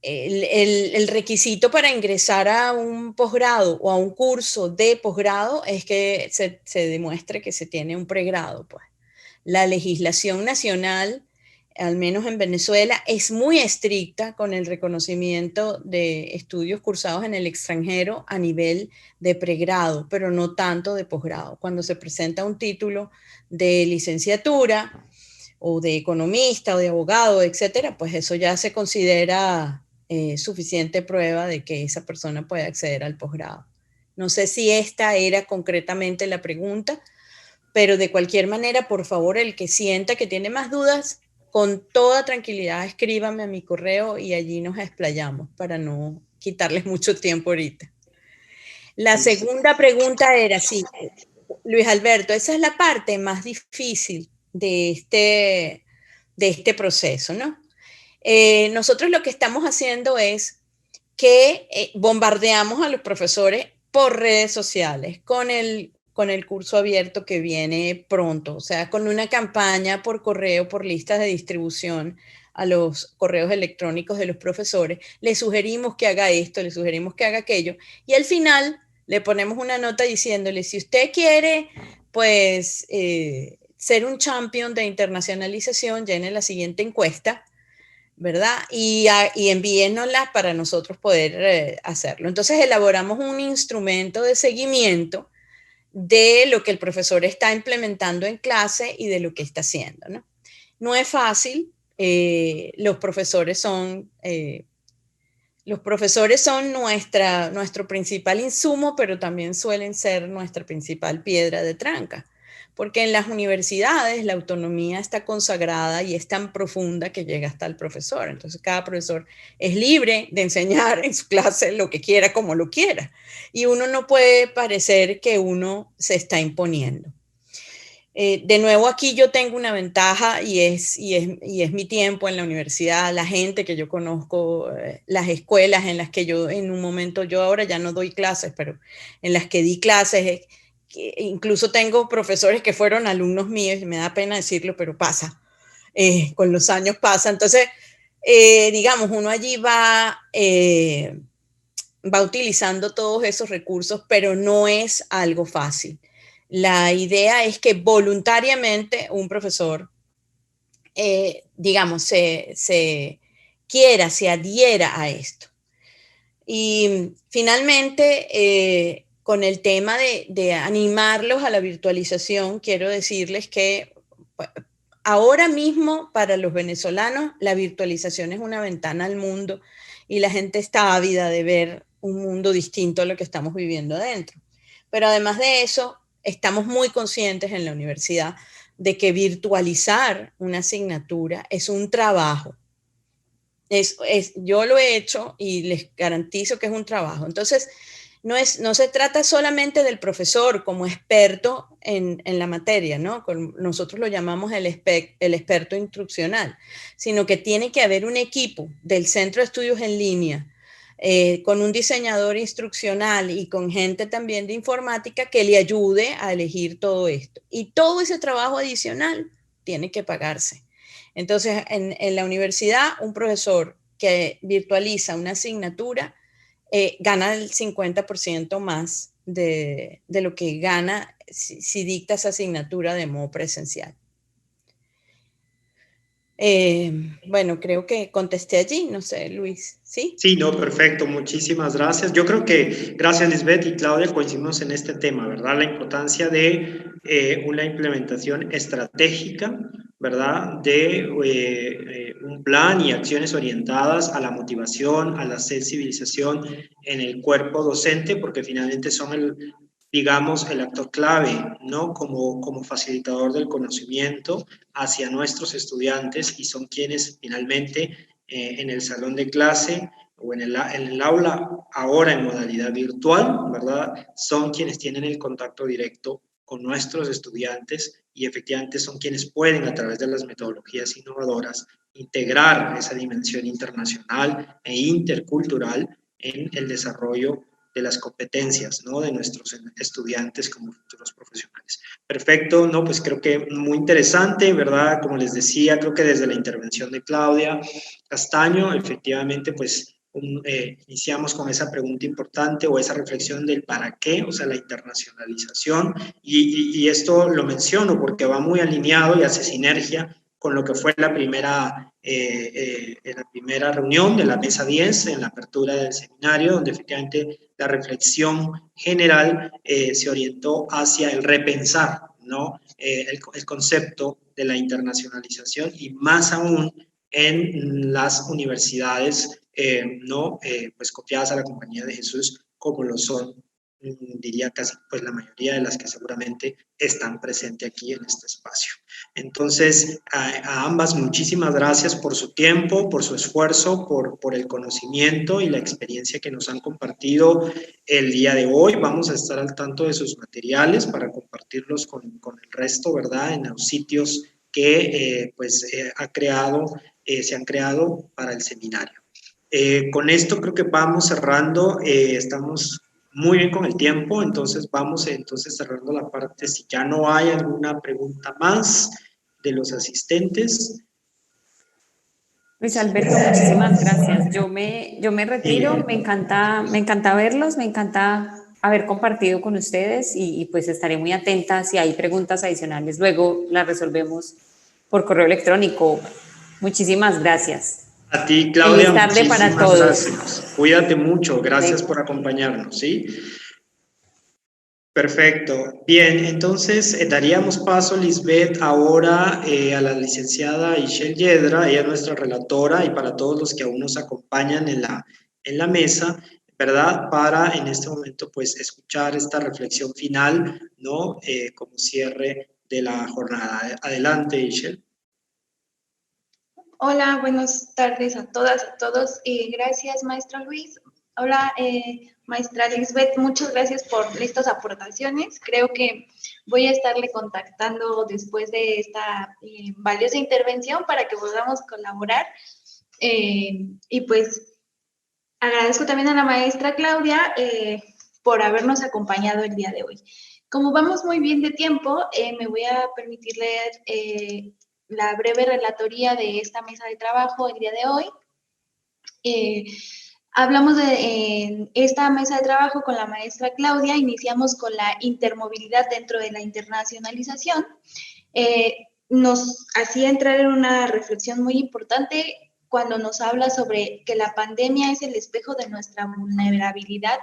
El requisito para ingresar a un posgrado o a un curso de posgrado es que se demuestre que se tiene un pregrado, pues. La legislación nacional, al menos en Venezuela, es muy estricta con el reconocimiento de estudios cursados en el extranjero a nivel de pregrado, pero no tanto de posgrado. Cuando se presenta un título de licenciatura o de economista o de abogado, etcétera, pues eso ya se considera suficiente prueba de que esa persona puede acceder al posgrado. No sé si esta era concretamente la pregunta, pero de cualquier manera, por favor, el que sienta que tiene más dudas, con toda tranquilidad escríbame a mi correo y allí nos explayamos para no quitarles mucho tiempo ahorita. La segunda pregunta era, sí, Luis Alberto, esa es la parte más difícil de este proceso, ¿no? Nosotros lo que estamos haciendo es que bombardeamos a los profesores por redes sociales con el curso abierto que viene pronto, o sea, con una campaña por correo, por listas de distribución a los correos electrónicos de los profesores. Le sugerimos que haga esto, le sugerimos que haga aquello, y al final le ponemos una nota diciéndole, si usted quiere, pues, ser un champion de internacionalización, llene la siguiente encuesta, ¿verdad? Y envíennoslas para nosotros poder hacerlo. Entonces elaboramos un instrumento de seguimiento de lo que el profesor está implementando en clase y de lo que está haciendo, ¿no? No es fácil, los profesores son nuestro principal insumo, pero también suelen ser nuestra principal piedra de tranca, porque en las universidades la autonomía está consagrada y es tan profunda que llega hasta el profesor. Entonces cada profesor es libre de enseñar en su clase lo que quiera, como lo quiera, y uno no puede parecer que uno se está imponiendo. De nuevo, aquí yo tengo una ventaja y es mi tiempo en la universidad, la gente que yo conozco, las escuelas en las que yo en un momento, yo ahora ya no doy clases, pero en las que di clases, incluso tengo profesores que fueron alumnos míos, y me da pena decirlo, pero pasa, con los años pasa. Entonces, digamos, uno allí va utilizando todos esos recursos, pero no es algo fácil. La idea es que voluntariamente un profesor, digamos, se adhiera a esto. Y finalmente, con el tema de animarlos a la virtualización, quiero decirles que ahora mismo para los venezolanos la virtualización es una ventana al mundo y la gente está ávida de ver un mundo distinto a lo que estamos viviendo adentro. Pero además de eso, estamos muy conscientes en la universidad de que virtualizar una asignatura es un trabajo. Yo lo he hecho y les garantizo que es un trabajo. Entonces, no se trata solamente del profesor como experto en la materia, ¿no? Nosotros lo llamamos el experto instruccional, sino que tiene que haber un equipo del Centro de Estudios en Línea, con un diseñador instruccional y con gente también de informática que le ayude a elegir todo esto. Y todo ese trabajo adicional tiene que pagarse. Entonces, en la universidad, un profesor que virtualiza una asignatura gana el 50% más de lo que gana si dicta esa asignatura de modo presencial. Bueno, creo que contesté allí, no sé, Luis, ¿sí? Sí, no, perfecto, muchísimas gracias. Yo creo que gracias Lisbeth y Claudia coincidimos en este tema, ¿verdad? La importancia de una implementación estratégica, ¿verdad? De un plan y acciones orientadas a la motivación, a la sensibilización en el cuerpo docente, porque finalmente son digamos, el actor clave, ¿no? Como facilitador del conocimiento hacia nuestros estudiantes y son quienes finalmente en el salón de clase o en el aula ahora en modalidad virtual, ¿verdad? Son quienes tienen el contacto directo con nuestros estudiantes y efectivamente son quienes pueden a través de las metodologías innovadoras integrar esa dimensión internacional e intercultural en el desarrollo de las competencias, ¿no? De nuestros estudiantes como futuros profesionales. Perfecto, ¿no? Pues creo que muy interesante, ¿verdad? Como les decía, creo que desde la intervención de Claudia Castaño, efectivamente, pues iniciamos con esa pregunta importante o esa reflexión del para qué, o sea, la internacionalización, y esto lo menciono porque va muy alineado y hace sinergia con lo que fue la primera reunión de la mesa 10 en la apertura del seminario, donde efectivamente la reflexión general se orientó hacia el repensar, ¿no? El concepto de la internacionalización y más aún en las universidades, ¿no? Pues copiadas a la Compañía de Jesús, como lo son, diría casi pues la mayoría de las que seguramente están presentes aquí en este espacio. Entonces, a ambas muchísimas gracias por su tiempo, por su esfuerzo, por el conocimiento y la experiencia que nos han compartido el día de hoy. Vamos a estar al tanto de sus materiales para compartirlos con el resto, ¿verdad? En los sitios que se han creado para el seminario. Con esto creo que vamos cerrando, estamos muy bien con el tiempo, entonces vamos cerrando la parte, si ya no hay alguna pregunta más de los asistentes. Luis Alberto, muchísimas gracias. Yo me retiro, me encanta verlos, me encanta haber compartido con ustedes y pues estaré muy atenta si hay preguntas adicionales. Luego las resolvemos por correo electrónico. Muchísimas gracias. A ti, Claudia, Feliz tarde para todos. gracias. Cuídate mucho, gracias por acompañarnos, ¿sí? Perfecto. Bien, entonces daríamos paso, Lisbeth, ahora a la licenciada Ishel Yedra, ella es nuestra relatora y para todos los que aún nos acompañan en la mesa, ¿verdad? Para en este momento, pues, escuchar esta reflexión final, ¿no? Como cierre de la jornada. Adelante, Ishel. Hola, buenas tardes a todas, a todos. Gracias, maestro Luis. Hola, maestra Lisbeth, muchas gracias por estas aportaciones. Creo que voy a estarle contactando después de esta valiosa intervención para que podamos colaborar. Y pues agradezco también a la maestra Claudia por habernos acompañado el día de hoy. Como vamos muy bien de tiempo, me voy a permitir leer la breve relatoría de esta mesa de trabajo el día de hoy. Hablamos de esta mesa de trabajo con la maestra Claudia, iniciamos con la intermovilidad dentro de la internacionalización. Nos hacía entrar en una reflexión muy importante cuando nos habla sobre que la pandemia es el espejo de nuestra vulnerabilidad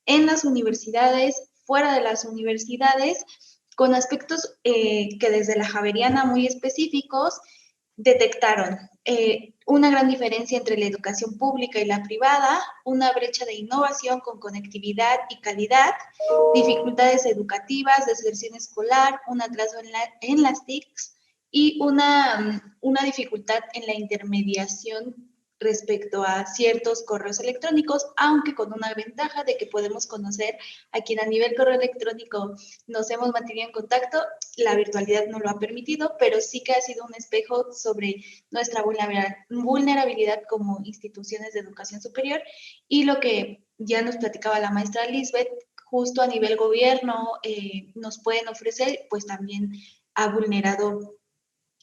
en las universidades, fuera de las universidades, con aspectos que desde la Javeriana muy específicos detectaron una gran diferencia entre la educación pública y la privada, una brecha de innovación con conectividad y calidad, dificultades educativas, deserción escolar, un atraso en las TICs y una dificultad en la intermediación respecto a ciertos correos electrónicos, aunque con una ventaja de que podemos conocer a quien a nivel correo electrónico nos hemos mantenido en contacto. La virtualidad no lo ha permitido, pero sí que ha sido un espejo sobre nuestra vulnerabilidad como instituciones de educación superior, y lo que ya nos platicaba la maestra Lisbeth, justo a nivel gobierno nos pueden ofrecer, pues también ha vulnerado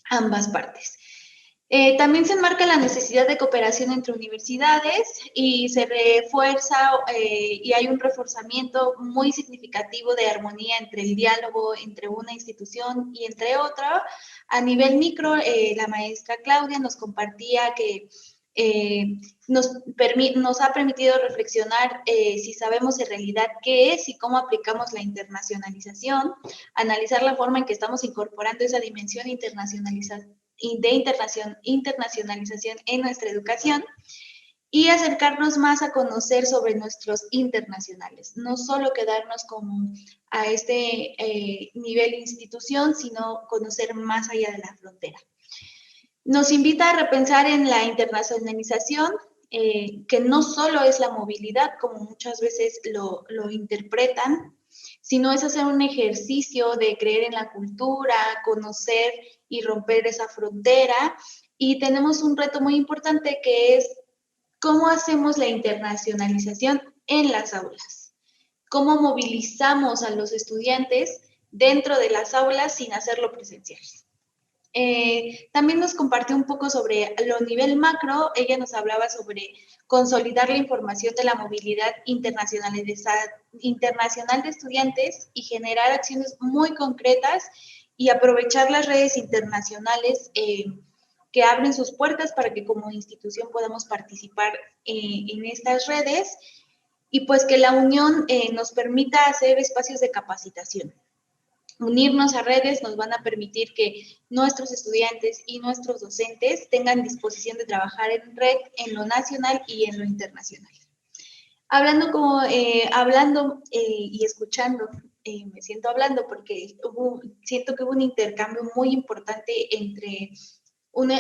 ambas partes. También se enmarca la necesidad de cooperación entre universidades y se refuerza y hay un reforzamiento muy significativo de armonía entre el diálogo entre una institución y entre otra. A nivel micro, la maestra Claudia nos compartía que nos ha permitido reflexionar si sabemos en realidad qué es y cómo aplicamos la internacionalización, analizar la forma en que estamos incorporando esa dimensión internacionalización en nuestra educación y acercarnos más a conocer sobre nuestros internacionales, no solo quedarnos como a este nivel de institución, sino conocer más allá de la frontera. Nos invita a repensar en la internacionalización, que no solo es la movilidad, como muchas veces lo interpretan, sino es hacer un ejercicio de creer en la cultura, conocer y romper esa frontera. Y tenemos un reto muy importante que es cómo hacemos la internacionalización en las aulas, cómo movilizamos a los estudiantes dentro de las aulas sin hacerlo presencial. También nos compartió un poco sobre lo nivel macro. Ella nos hablaba sobre consolidar la información de la movilidad internacional de estudiantes y generar acciones muy concretas y aprovechar las redes internacionales que abren sus puertas para que como institución podamos participar en estas redes, y pues que la unión nos permita hacer espacios de capacitación. Unirnos a redes nos van a permitir que nuestros estudiantes y nuestros docentes tengan disposición de trabajar en red en lo nacional y en lo internacional. Hablando y escuchando, me siento hablando porque siento que hubo un intercambio muy importante entre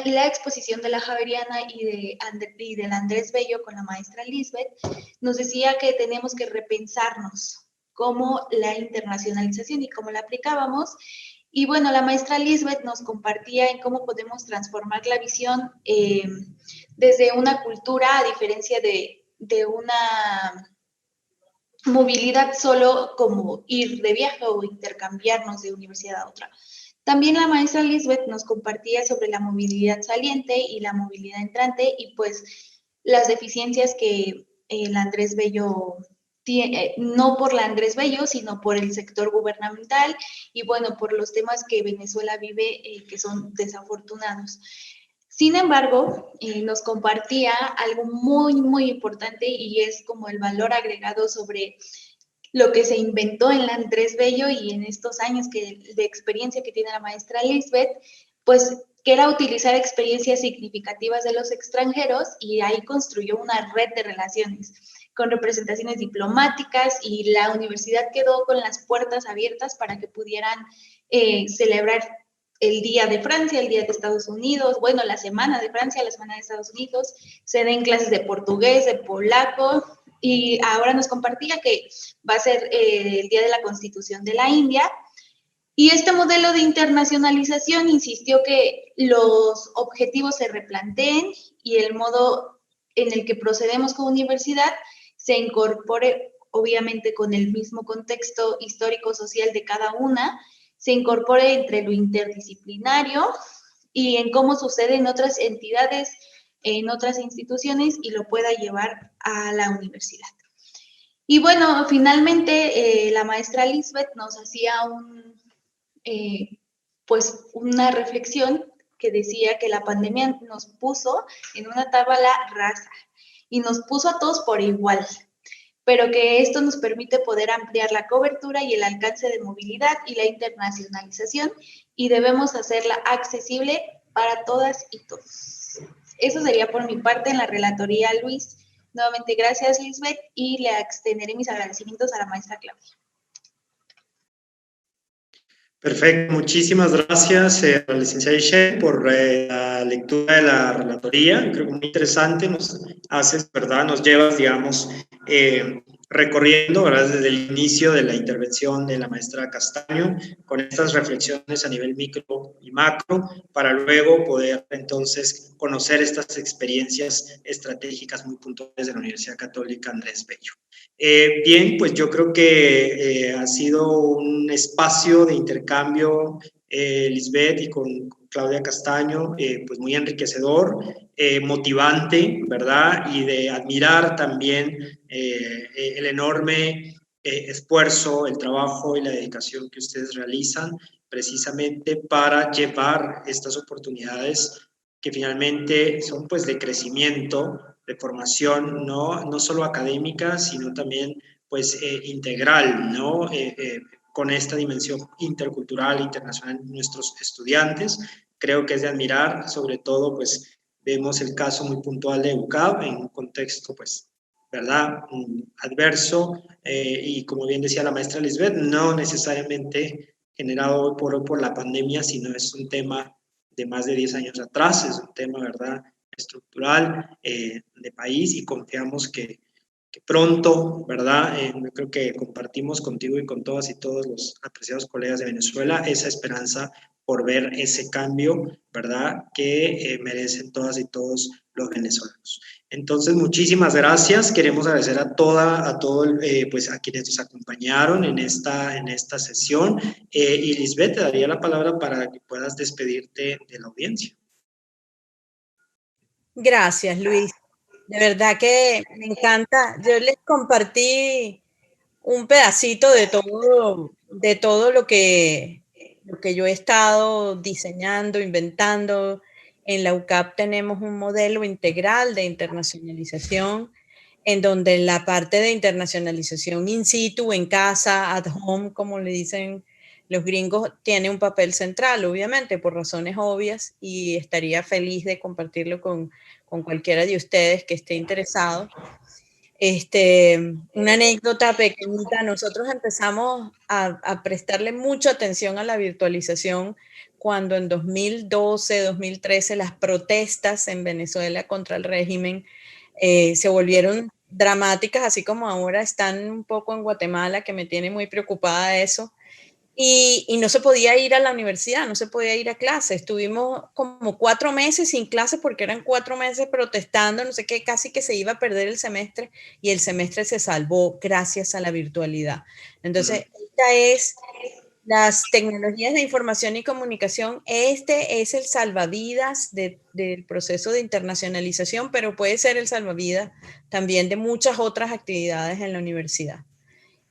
la exposición de la Javeriana y del Andrés Bello con la maestra Lisbeth. Nos decía que tenemos que repensarnos cómo la internacionalización y cómo la aplicábamos. Y bueno, la maestra Lisbeth nos compartía en cómo podemos transformar la visión desde una cultura, a diferencia de una movilidad solo como ir de viaje o intercambiarnos de universidad a otra. También la maestra Lisbeth nos compartía sobre la movilidad saliente y la movilidad entrante, y pues las deficiencias que el Andrés Bello tiene, no por la Andrés Bello, sino por el sector gubernamental y bueno, por los temas que Venezuela vive que son desafortunados. Sin embargo, nos compartía algo muy, muy importante, y es como el valor agregado sobre lo que se inventó en la Andrés Bello y en estos años de experiencia que tiene la maestra Lisbeth, pues que era utilizar experiencias significativas de los extranjeros, y ahí construyó una red de relaciones con representaciones diplomáticas, y la universidad quedó con las puertas abiertas para que pudieran celebrar el Día de Francia, el Día de Estados Unidos, bueno, la Semana de Francia, la Semana de Estados Unidos, se den clases de portugués, de polaco, y ahora nos compartía que va a ser el Día de la Constitución de la India. Y este modelo de internacionalización insistió que los objetivos se replanteen y el modo en el que procedemos como universidad se incorpore, obviamente con el mismo contexto histórico-social de cada una, se incorpore entre lo interdisciplinario y en cómo sucede en otras entidades, en otras instituciones, y lo pueda llevar a la universidad. Y bueno, finalmente la maestra Lisbeth nos hacía pues una reflexión que decía que la pandemia nos puso en una tabla rasa y nos puso a todos por igual, pero que esto nos permite poder ampliar la cobertura y el alcance de movilidad y la internacionalización, y debemos hacerla accesible para todas y todos. Eso sería por mi parte en la relatoría, Luis. Nuevamente, gracias, Lisbeth, y le extenderé mis agradecimientos a la maestra Claudia. Perfecto, muchísimas gracias a la licenciada Ishel por la lectura de la relatoría. Creo que muy interesante, nos haces, ¿verdad? Nos llevas, digamos, recorriendo, ¿verdad? Desde el inicio de la intervención de la maestra Castaño, con estas reflexiones a nivel micro y macro, para luego poder entonces conocer estas experiencias estratégicas muy puntuales de la Universidad Católica Andrés Bello. Bien, pues yo creo que ha sido un espacio de intercambio, Lisbeth, y con Claudia Castaño, pues muy enriquecedor, motivante, ¿verdad? Y de admirar también el enorme esfuerzo, el trabajo y la dedicación que ustedes realizan precisamente para llevar estas oportunidades que finalmente son pues de crecimiento, de formación, no solo académica, sino también pues integral, ¿no? Con esta dimensión intercultural, internacional en nuestros estudiantes. Creo que es de admirar, sobre todo pues vemos el caso muy puntual de UCAB en un contexto pues, ¿verdad? Adverso y como bien decía la maestra Lisbeth, no necesariamente generado por la pandemia, sino es un tema de más de 10 años atrás, es un tema, ¿verdad?, estructural de país y confiamos que pronto, ¿verdad? Yo creo que compartimos contigo y con todas y todos los apreciados colegas de Venezuela esa esperanza por ver ese cambio, ¿verdad?, que merecen todas y todos los venezolanos. Entonces, muchísimas gracias. Queremos agradecer a todos, pues a quienes nos acompañaron en esta sesión. Y Lisbeth, te daría la palabra para que puedas despedirte de la audiencia. Gracias, Luis. De verdad que me encanta. Yo les compartí un pedacito de todo lo que yo he estado diseñando, inventando. En la UCAP tenemos un modelo integral de internacionalización, en donde la parte de internacionalización in situ, en casa, at home, como le dicen los gringos, tiene un papel central, obviamente, por razones obvias, y estaría feliz de compartirlo con cualquiera de ustedes que esté interesado. Una anécdota pequeñita, nosotros empezamos a prestarle mucha atención a la virtualización cuando en 2012, 2013 las protestas en Venezuela contra el régimen se volvieron dramáticas, así como ahora están un poco en Guatemala, que me tiene muy preocupada eso. Y no se podía ir a la universidad, no se podía ir a clase. Estuvimos como 4 meses sin clase porque eran 4 meses protestando, no sé qué, casi que se iba a perder el semestre y el semestre se salvó gracias a la virtualidad. Entonces, esta es las tecnologías de información y comunicación. Este es el salvavidas del proceso de internacionalización, pero puede ser el salvavidas también de muchas otras actividades en la universidad.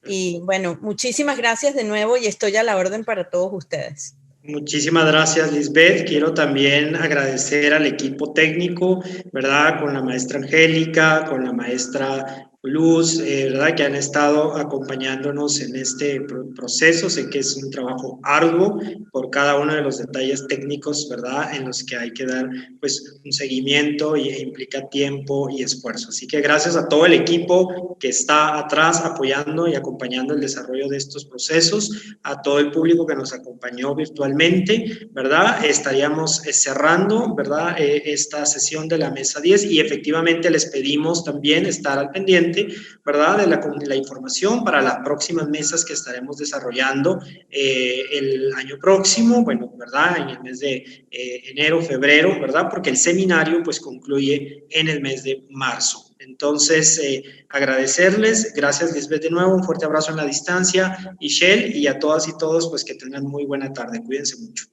Y bueno, muchísimas gracias de nuevo y estoy a la orden para todos ustedes. Muchísimas gracias, Lisbeth. Quiero también agradecer al equipo técnico, ¿verdad? Con la maestra Angélica, con la maestra Luz, ¿verdad? Que han estado acompañándonos en este proceso. Sé que es un trabajo arduo por cada uno de los detalles técnicos, ¿verdad? En los que hay que dar, pues, un seguimiento e implica tiempo y esfuerzo. Así que gracias a todo el equipo que está atrás apoyando y acompañando el desarrollo de estos procesos, a todo el público que nos acompañó virtualmente, ¿verdad? Estaríamos cerrando, ¿verdad? Esta sesión de la mesa 10 y efectivamente les pedimos también estar al pendiente, ¿verdad? De la información para las próximas mesas que estaremos desarrollando el año próximo, bueno, ¿verdad? En el mes de enero, febrero, ¿verdad? Porque el seminario pues concluye en el mes de marzo. Entonces, agradecerles, gracias Lisbeth de nuevo, un fuerte abrazo en la distancia, Ishel, y a todas y todos pues que tengan muy buena tarde, cuídense mucho.